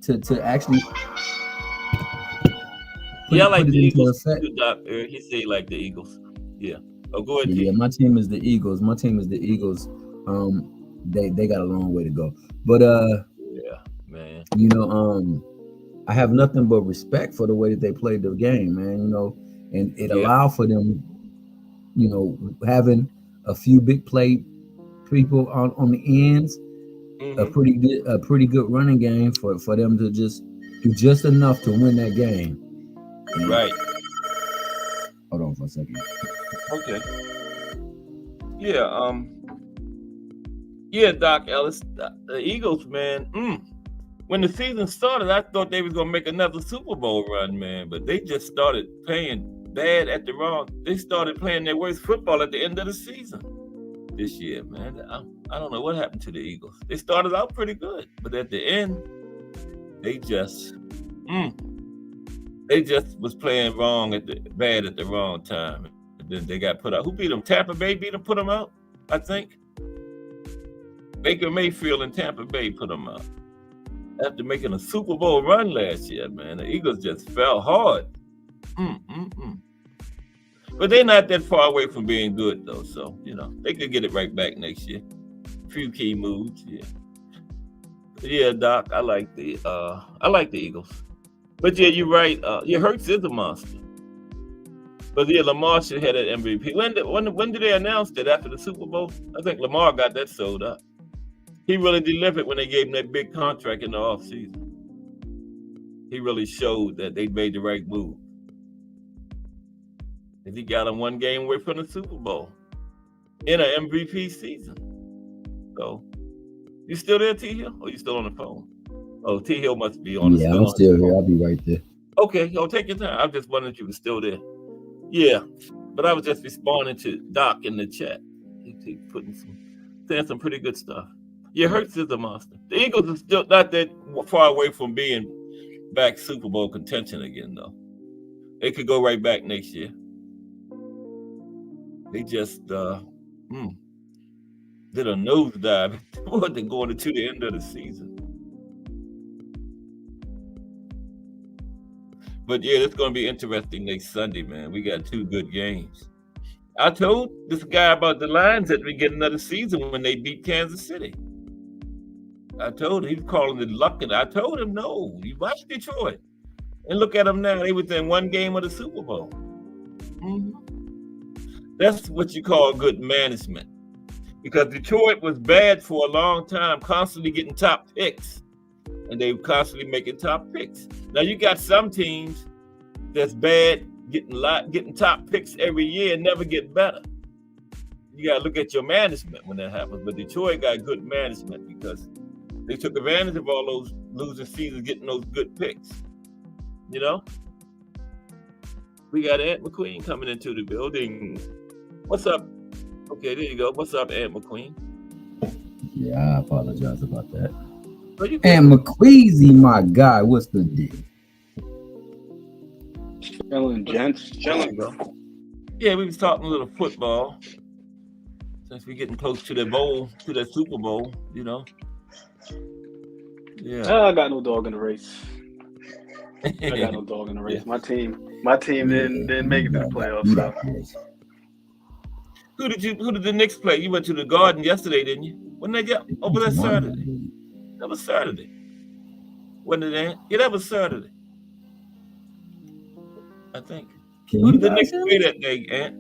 to actually I like the Eagles too, Doc. He said like the Eagles. Yeah. Oh, go ahead. Yeah, my team is the Eagles. They got a long way to go. But yeah, man. I have nothing but respect for the way that they played the game, man. And it allowed for them, having a few big play people on the ends, a pretty good running game for them to just do just enough to win that game. Right. Hold on for a second. Okay. Yeah. Yeah, Doc Ellis, the Eagles, man. When the season started, I thought they was gonna make another Super Bowl run, man. But they just started playing bad at the wrong. They started playing their worst football at the end of the season this year, man. I don't know what happened to the Eagles. They started out pretty good, but at the end, they just was playing bad at the wrong time. And then they got put out. Who beat them? Tampa Bay put them out, I think. Baker Mayfield and Tampa Bay put them out. After making a Super Bowl run last year, man, the Eagles just fell hard. But they're not that far away from being good, though. So, they could get it right back next year. A few key moves, yeah. But yeah, Doc, I like the Eagles. But yeah, you're right. Hurts is a monster. But yeah, Lamar should have that MVP. When did they announce that after the Super Bowl? I think Lamar got that sold up. He really delivered when they gave him that big contract in the offseason. He really showed that they made the right move. Because he got him one game away from the Super Bowl in an MVP season. So, you still there, T Hill? Or you still on the phone? Oh, T Hill must be on. Yeah, I'm still here. I'll be right there. Okay, take your time. I'm just wondering if you were still there. Yeah, but I was just responding to Doc in the chat. He saying some pretty good stuff. Yeah, Hurts is a monster. The Eagles are still not that far away from being back Super Bowl contention again, though. They could go right back next year. They just did a nosedive going into the end of the season. But yeah, it's going to be interesting next Sunday, man. We got 2 good games. I told this guy about the Lions that we get another season when they beat Kansas City. I told him, he's calling it luck, and I told him, no, you watch Detroit. And look at them now. They within 1 game of the Super Bowl. Mm-hmm. That's what you call good management. Because Detroit was bad for a long time, constantly getting top picks. And they were constantly making top picks. Now you got some teams that's bad, getting top picks every year and never get better. You got to look at your management when that happens. But Detroit got good management because they took advantage of all those losing seasons, getting those good picks. You know? We got Aunt McQueen coming into the building. What's up? Okay, there you go. What's up, Aunt McQueen? Yeah, I apologize about that. And McQueezy, my guy, what's the deal? Chilling, gents. Chilling, bro. Yeah, we was talking a little football. Since we're getting close to the bowl, to the Super Bowl, you know. Yeah. I got no dog in the race. My team didn't make it to the playoffs. So. Who did the Knicks play? You went to the Garden yesterday, didn't you? When they got over that Saturday? That was Saturday. When did that? Yeah, that was Saturday. I think. Who did the Knicks play that day, Ant?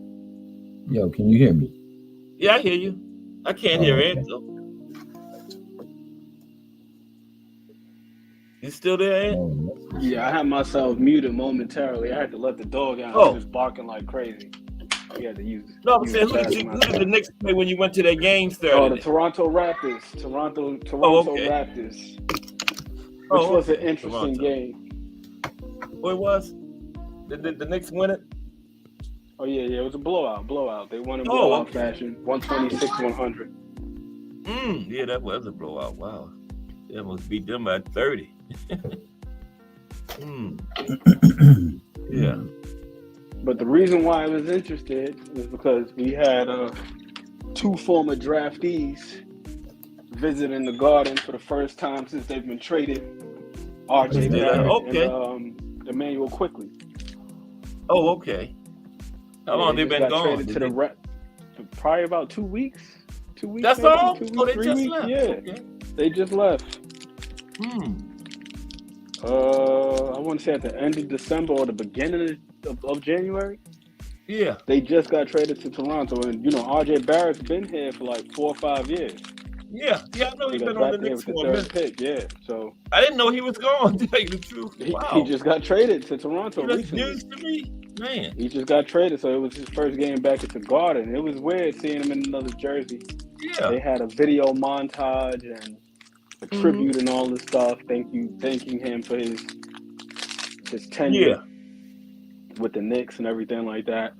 Yo, can you hear me? Yeah, I hear you. I can't hear Ant though. You still there, Ant? Yeah, I had myself muted momentarily. I had to let the dog out. He was barking like crazy. We had to use it. No, I'm saying, who did the Knicks play when you went to their game Saturday? Oh, the Toronto Raptors. Toronto Raptors. Which was an interesting game. Oh, it was? Did the Knicks win it? Oh, yeah, it was a blowout. They won in blowout fashion, 126-100. Yeah, that was a blowout. Wow. They almost beat them by 30. Yeah. But the reason why I was interested was because we had 2 former draftees visiting the Garden for the first time since they've been traded. RJ Barrett and Emmanuel Quickly. Oh, okay. How long they been gone? Probably about 2 weeks. 2 weeks. That's maybe, all? 2 weeks, They 3 just weeks. left. Yeah, okay. They just left. I want to say at the end of December or the beginning of January. Yeah. They just got traded to Toronto, and RJ Barrett's been here for like 4 or 5 years. Yeah, I know he's been on the Knicks for a minute. Pick, yeah. So I didn't know he was gone. To tell you the truth, he just got traded to Toronto That's recently. news to me, man. He just got traded, so it was his first game back at the Garden. It was weird seeing him in another jersey. Yeah. They had a video montage and a tribute and all this stuff, thanking him for his tenure with the Knicks and everything like that.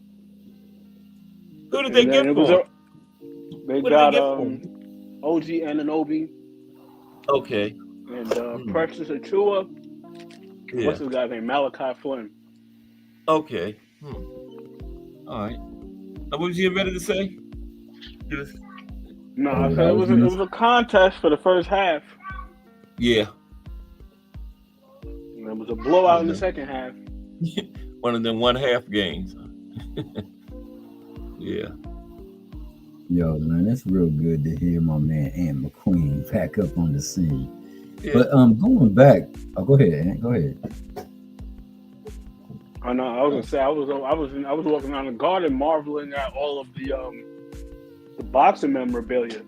Who did they get for? They got OG Anunoby. Okay. And Precious Achua. Yeah. What's his guy's name? Malachi Flynn. Okay. All right. What was you ready to say? No, I said it was a contest for the first half. Yeah. And it was a blowout in the second half. One of them 1/2 games. Yeah. Yo, man, it's real good to hear my man Aunt McQueen back up on the scene. Yeah. But going back, go ahead, Aunt. Go ahead. I know. I was gonna say I was walking around the Garden marveling at all of the boxing memorabilia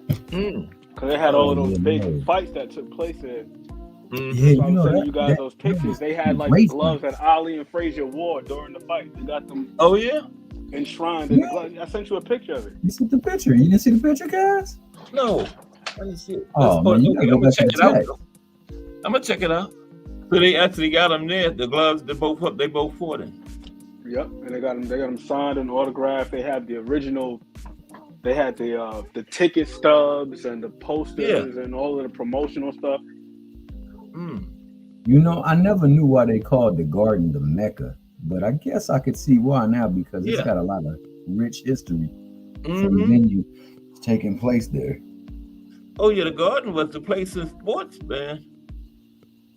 because they had all of those big fights that took place there. Yeah, So I you was know sending you guys that those pictures. was They had like the great gloves fight. that Ali and Frazier wore during the fight. They got them Oh yeah. enshrined in Yeah, the gloves. I sent you a picture of it. you see the picture? You didn't see the picture, guys? No, I didn't see it. Oh man, you gotta Okay, go I'm gonna back to check the it out. text. Though. I'm gonna check it out. So they actually got them there. The gloves, they both fought in. Yep, and they got them signed and autographed. They have the original. They had the ticket stubs and the posters and all of the promotional stuff. You know, I never knew why they called the garden the Mecca, but I guess I could see why now because it's got a lot of rich history from the venue taking place there. Oh yeah, the garden was the place in sports, man.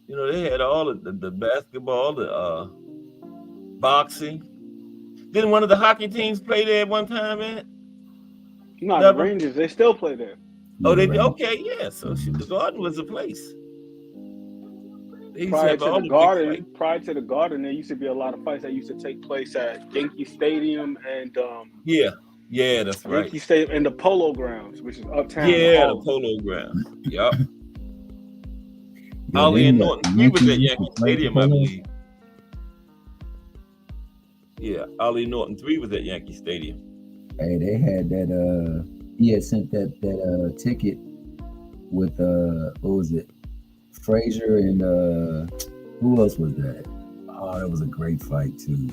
You know, they had all of the basketball, the boxing. Didn't one of the hockey teams play there at one time, man? No, the Never. Rangers, they still play there. Oh, they did. Okay, yeah. So the garden was the place. Prior to the garden, there used to be a lot of fights that used to take place at Yankee Stadium and yeah, that's right. Yankee Stadium and the Polo Grounds, which is uptown. Yeah, the Polo Grounds. Yep. Ali and Norton, he was at Yankee Stadium, I believe. Yeah, Ali Norton 3 was at Yankee Stadium. Hey, they had that. He had sent that ticket with what was it? Frazier and who else was that? Oh, that was a great fight too.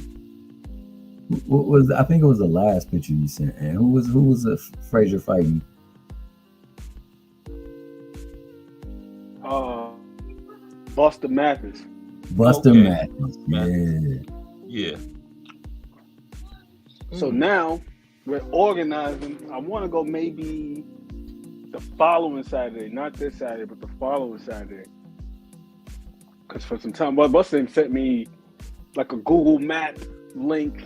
What was? I think it was the last picture you sent. And who was the Frazier fighting? Buster Mathis. Buster Mathis. Yeah. So now we're organizing. I want to go maybe the following Saturday, not this Saturday, but the following Saturday. Because for some time, Buster sent me like a Google Map link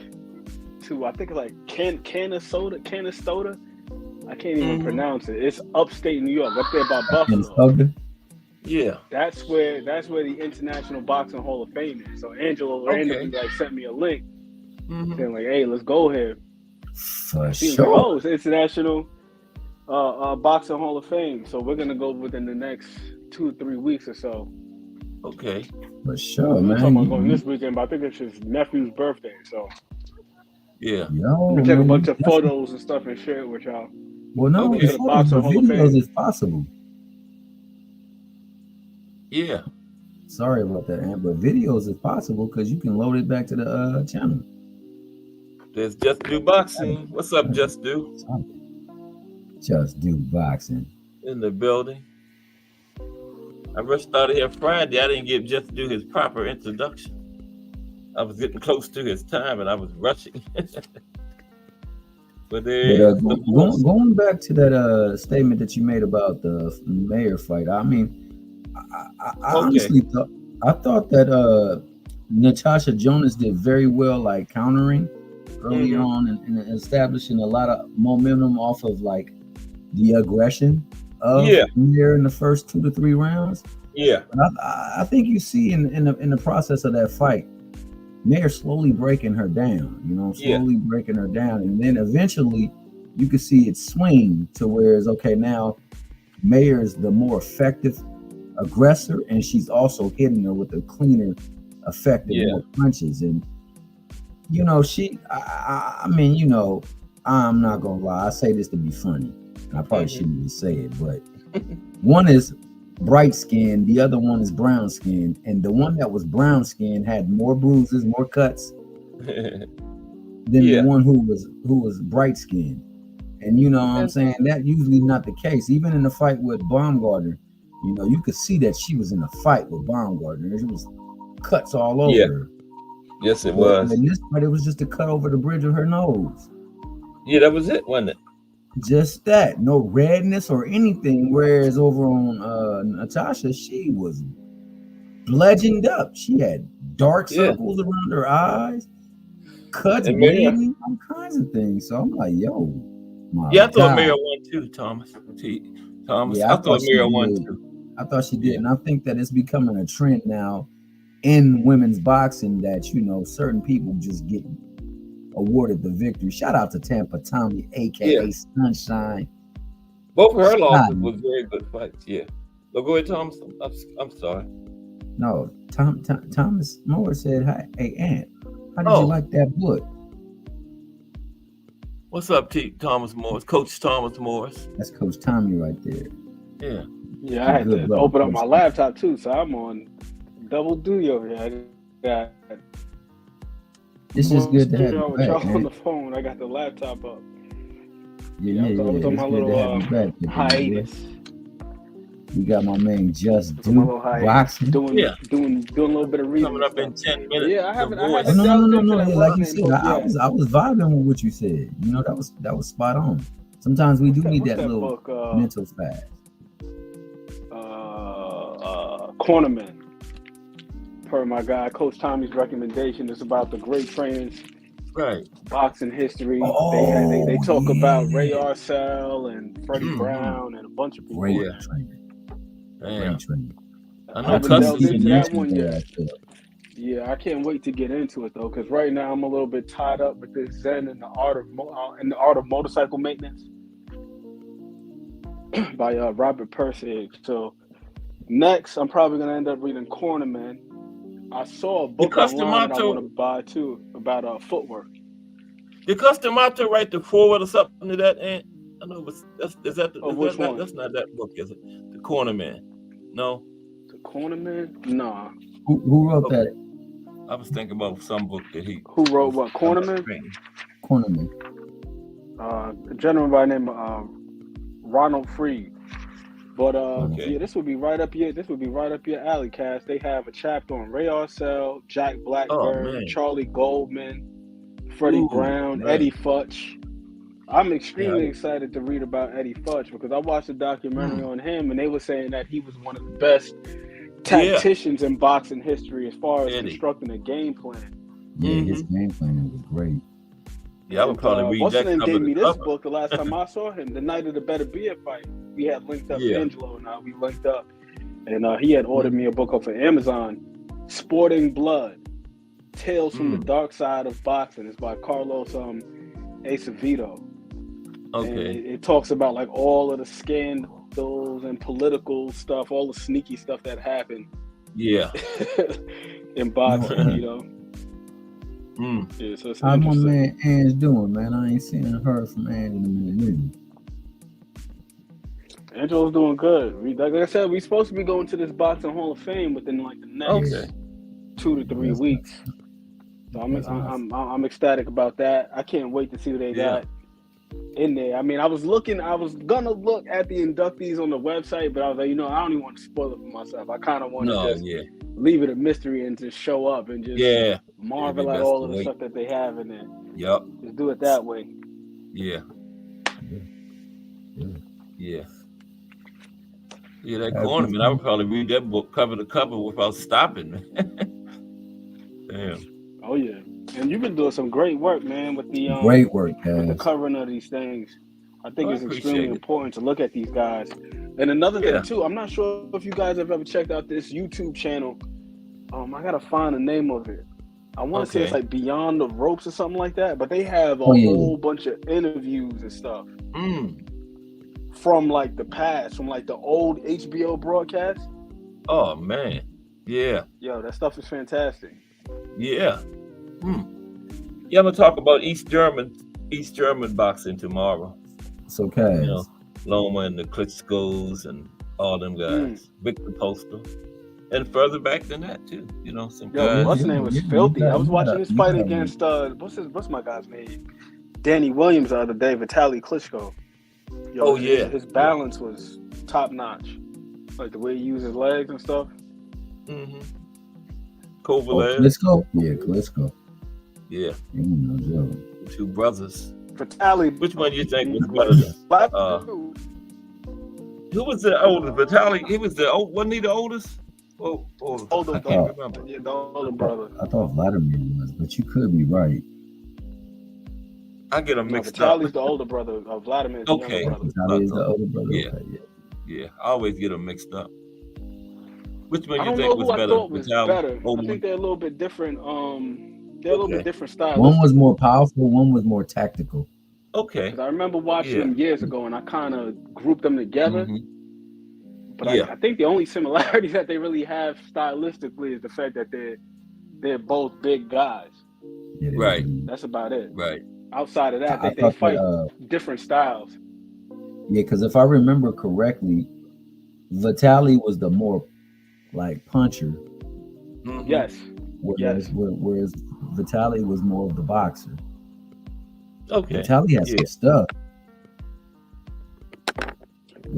to, I think it's like Canastota. I can't even pronounce it. It's upstate New York, up there by Buffalo. Yeah. That's where the International Boxing Hall of Fame is. So Angelo randomly sent me a link saying like, hey, let's go here. For sure. Like, oh, it's International Boxing Hall of Fame. So we're gonna go within the next 2 or 3 weeks or so. Okay. For sure, man. I'm talking about going this weekend, but I think it's his nephew's birthday. So yeah. I'm gonna take a bunch of photos and stuff and share it with y'all. Well, no, the videos is possible. Yeah. Sorry about that, Ant, but videos is possible because you can load it back to the channel. There's Just Do Boxing. What's up, Just Do? Just Do Boxing. In the building. I rushed out of here Friday. I didn't give Just Do his proper introduction. I was getting close to his time and I was rushing. But going back to that statement that you made about the mayor fight, I mean, I honestly thought that Natasha Jonas did very well, like countering early on and establishing a lot of momentum off of like the aggression of Mayor in the first 2 to 3 rounds. Yeah, but I think you see in the process of that fight, Mayor slowly breaking her down, breaking her down, and then eventually you could see it swing to where it's okay. Now Mayor's the more effective aggressor, and she's also hitting her with a cleaner, effective more punches. And I mean, I'm not gonna lie, I say this to be funny, and I probably shouldn't even say it, but one is bright skin, the other one is brown skin, and the one that was brown skin had more bruises, more cuts than the one who was bright skin. And what I'm saying, that usually not the case. Even in the fight with Baumgartner, you could see that she was in a fight with Baumgartner. It was cuts all over her. Yes, it was. In this fight, it was just a cut over the bridge of her nose. Yeah, that was it, wasn't it? Just that. No redness or anything. Whereas over on Natasha, she was bludgeoned up. She had dark circles around her eyes, cuts, bleeding, all kinds of things. So I'm like, yo, I thought Mayor won too, Thomas. Yeah, I thought Mayor won too. I thought she did, and I think that it's becoming a trend now in women's boxing that certain people just get awarded the victory. Shout out to Tampa Tommy, aka Sunshine. Both of her losses was very good fights. Yeah, but go ahead, Thomas. I'm sorry. No, Thomas Morris said, "Hi, hey Ant, how did you Oh, like that book?" what's up, Thomas Morris? Coach Thomas Morris. That's Coach Tommy right there. Yeah. Yeah, I had Good to brother. open up my laptop too, so I'm on double duty over here. I got It's just good to have you with back, y'all on man. the phone. I got the laptop up. Yeah. I was on It's my good to have little you back. hiatus. We got my man Just I was on my Do little hiatus, boxing. doing Yeah. a little bit of reading. Coming up in 10 minutes. Yeah, I haven't Oh, delved into that no. Like you wrestling said, book I yet. was vibing with what you said. You know, that was spot on. Sometimes we do need What's that little book? mental fast. Cornerman. Per my guy, Coach Tommy's recommendation, is about the great trainers, Right. boxing history. Oh, they talk about Ray yeah. Arcel and Freddie Brown and a bunch of people. Great Yeah. trainer. Damn. Great trainer. I I know haven't Cuss delved is into in that there. one yet. Yeah, I can't wait to get into it though, because right now I'm a little bit tied up with this Zen and the art of motorcycle maintenance by Robert Persig. So next, I'm probably gonna end up reading Cornerman. I saw a book online that I want to buy too about footwork. Did Customato write the forward or something to that? And I know, but that's not that book, is it? The Cornerman. No. The Cornerman? Nah. Who wrote that? I was thinking about some book that he. Who wrote what? Cornerman? Cornerman. A gentleman by the name of Ronald Freed. But yeah, this would be right up your alley, Cass. They have a chapter on Ray Arcel, Jack Blackburn, Charlie Goldman, Freddie Brown, man. Eddie Futch. I'm extremely excited to read about Eddie Futch because I watched a documentary on him, and they were saying that he was one of the best tacticians in boxing history as far as constructing a game plan. Yeah, his game plan was great. Yeah, I would probably read what's that. What's gave me this book the last time I saw him, the night of the Better Be It fight. We had linked up, Angelo and I, we linked up. And he had ordered me a book off of Amazon, Sporting Blood, Tales from the Dark Side of Boxing. It's by Carlos Acevedo. Okay. And it talks about like all of the scandals and political stuff, all the sneaky stuff that happened. Yeah. in boxing, you know. Yeah, so it's how my man Ann's doing, man? I ain't seen or heard from Ann in a minute. Angelo's doing good. Like I said, we're supposed to be going to this boxing Hall of Fame within like the next 2 to 3 weeks. So I'm ecstatic about that. I can't wait to see what they got in there. I mean, I was gonna look at the inductees on the website, but I was like, I don't even want to spoil it for myself. I kind of want to just leave it a mystery and just show up and just marvel at all of the stuff that they have in there. Yep. Just do it that way. Yeah. Yeah, that Cornerman, I would probably read that book cover to cover without stopping, man. Damn. Oh yeah. And you've been doing some great work, man, with the great work, guys. with the covering of these things. I think it's extremely important to look at these guys. And another thing too, I'm not sure if you guys have ever checked out this YouTube channel. I gotta find the name of it. I want to say it's like Beyond the Ropes or something like that. But they have a whole bunch of interviews and stuff from like the past, from like the old HBO broadcasts. Oh man, yeah. Yo, that stuff is fantastic. Yeah. Yeah, I'm gonna talk about East German boxing tomorrow. So okay. Loma and the Klitschko's and all them guys. Victor Postal. And further back than that too. Some guys. What's his name was filthy. I was watching this fight against what's my guy's name? Danny Williams the other day, Vitaly Klitschko. His balance was top notch. Like the way he used his legs and stuff. Kovalev. Klitschko? Yeah, Klitschko. Yeah. Two brothers. Vitaly. Which one do you think was better? Who was the oldest? Vitaly. He was the old. Wasn't he the oldest? Older. I can't remember. Yeah, the older brother. I thought Vladimir was, but you could be right. I get them mixed up. Vitaly's the older brother of Vladimir. Okay. Vitaly's the older brother. Yeah. I always get them mixed up. Which one you think was better? I thought was better. I think they're a little bit different. They're a little bit different styles. One was more powerful. One was more tactical. Okay. I remember watching them years ago, and I kind of grouped them together. But I think the only similarity that they really have stylistically is the fact that they're both big guys. Yeah, Right. That's about it. Right. Outside of that, they thought fight that, different styles. Yeah, because if I remember correctly, Vitaly was the more like puncher. Mhm. Yes. Whereas Vitaly was more of the boxer. Okay. Vitaly has some stuff.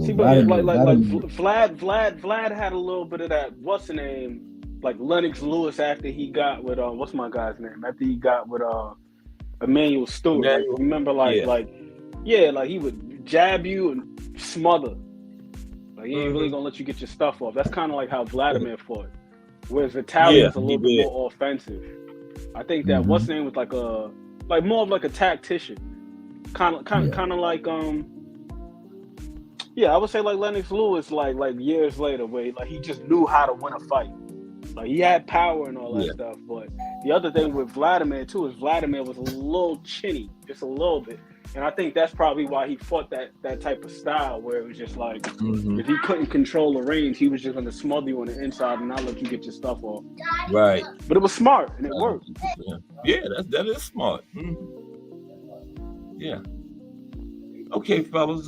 See, but Vlad had a little bit of that. What's the name? Like Lennox Lewis after he got with what's my guy's name? After he got with Emmanuel Stewart. Like, remember, he would jab you and smother. Like he ain't really gonna let you get your stuff off. That's kind of like how Vladimir fought. Whereas Vitaly was a little bit more offensive. I think that what's the name was like more of like a tactician. Kind of like I would say like Lennox Lewis, like years later, where like he just knew how to win a fight. Like he had power and all that stuff. But the other thing with Vladimir too is Vladimir was a little chinny, just a little bit. And I think that's probably why he fought that type of style where it was just like if he couldn't control the range, he was just going to smother you on the inside and not let you get your stuff off. Right. But it was smart and it worked. Yeah, that is smart. Yeah. Okay, fellas.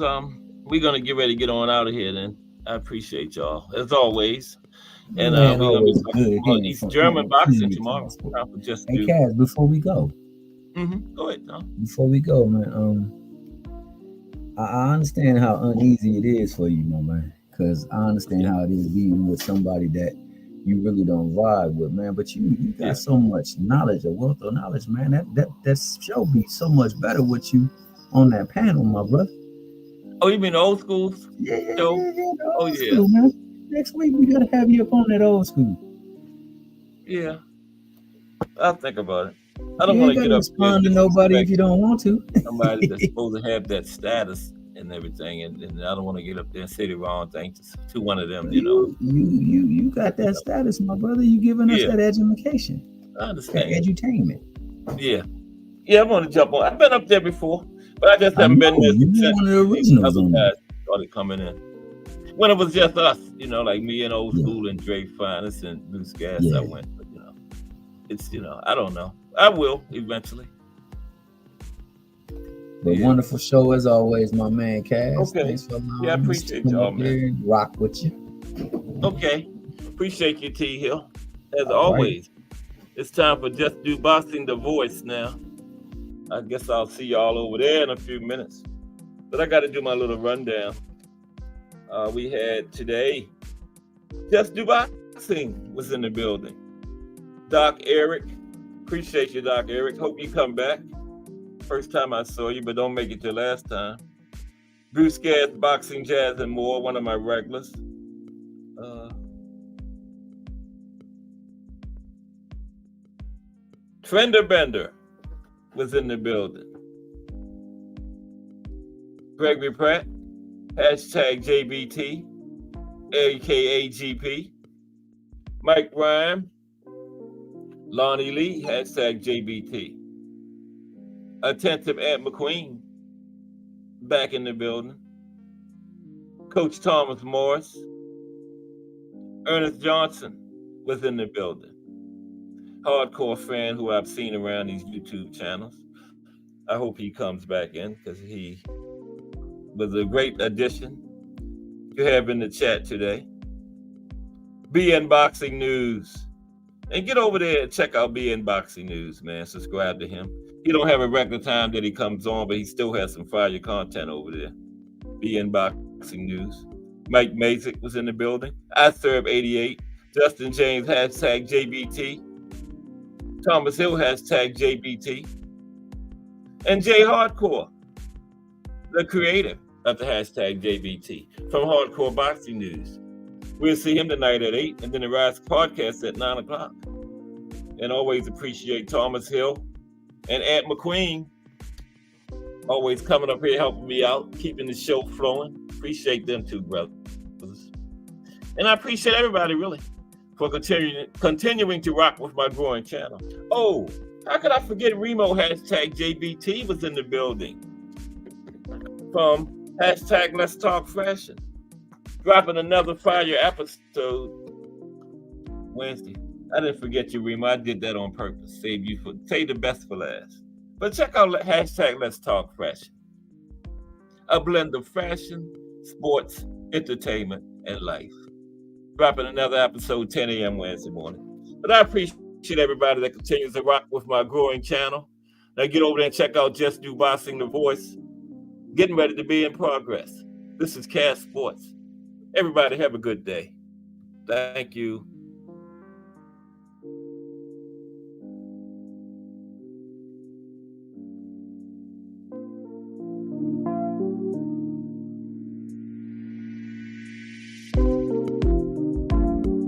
We're gonna get ready to get on out of here then. I appreciate y'all as always. And we're gonna be talking about East German boxing tomorrow. Hey, Kaz, before we go. Go ahead, Tom. Before we go, man, I understand how uneasy it is for you, my man. Because I understand how it is being with somebody that you really don't vibe with, man. But you got so much knowledge, a wealth of knowledge, man. That show be so much better with you on that panel, my brother. Oh, you mean the old schools? Yeah. School, man. Next week we gotta have you up on that old school. Yeah, I'll think about it. I don't want to get up respond to nobody if you don't want to. Somebody that's supposed to have that status and everything, and I don't want to get up there and say the wrong thing to one of them. You got that status, my brother. You giving us that education. I understand. That edutainment. Yeah. I want to jump on. I've been up there before, but I just haven't been there. You're one of the originals. Other guys started coming in when it was just us, like me and old school and Dre Finest and Loose Gas. I went, but it's I don't know. I will eventually. But wonderful show as always, my man Cass. Okay. Thanks for allowing I appreciate y'all, man. Rock with you. Okay. Appreciate you, T Hill. As always. It's time for Just Do Boxing, the voice now. I guess I'll see y'all over there in a few minutes. But I got to do my little rundown. We had today, Just Do Boxing was in the building. Doc Eric. Appreciate you, Doc Eric. Hope you come back. First time I saw you, but don't make it your last time. Bruce Gas, Boxing, Jazz, and More, one of my regulars. Fender Bender was in the building. Gregory Pratt, #JBT, aka GP. Mike Rhyme, Lonnie Lee, #JBT. Attentive Aunt McQueen, back in the building. Coach Thomas Morris. Ernest Johnson was in the building. Hardcore fan who I've seen around these YouTube channels. I hope he comes back in because he was a great addition to have in the chat today. BN Boxing News. And get over there and check out BN Boxing News, man. Subscribe to him. He don't have a regular time that he comes on, but he still has some fire content over there. BN Boxing News. Mike Mazik was in the building. I Serve 88. Justin James, #JBT. Thomas Hill, #JBT. And Jay Hardcore, the creator of the #JBT from Hardcore Boxing News. We'll see him tonight at 8 and then the Rise podcast at 9 o'clock. And always appreciate Thomas Hill and Aunt McQueen always coming up here helping me out, keeping the show flowing. Appreciate them too, brothers. And I appreciate everybody really for continuing to rock with my growing channel. Oh, how could I forget Remo, #JBT was in the building from #Let's Talk Fashion. Dropping another fire episode Wednesday. I didn't forget you, Rima. I did that on purpose. Save the best for last. But check out hashtag Let's Talk Fashion. A blend of fashion, sports, entertainment, and life. Dropping another episode 10 a.m. Wednesday morning. But I appreciate everybody that continues to rock with my growing channel. Now get over there and check out Just Do Boxing The Voice. Getting ready to be in progress. This is Cash Sports. Everybody have a good day. Thank you.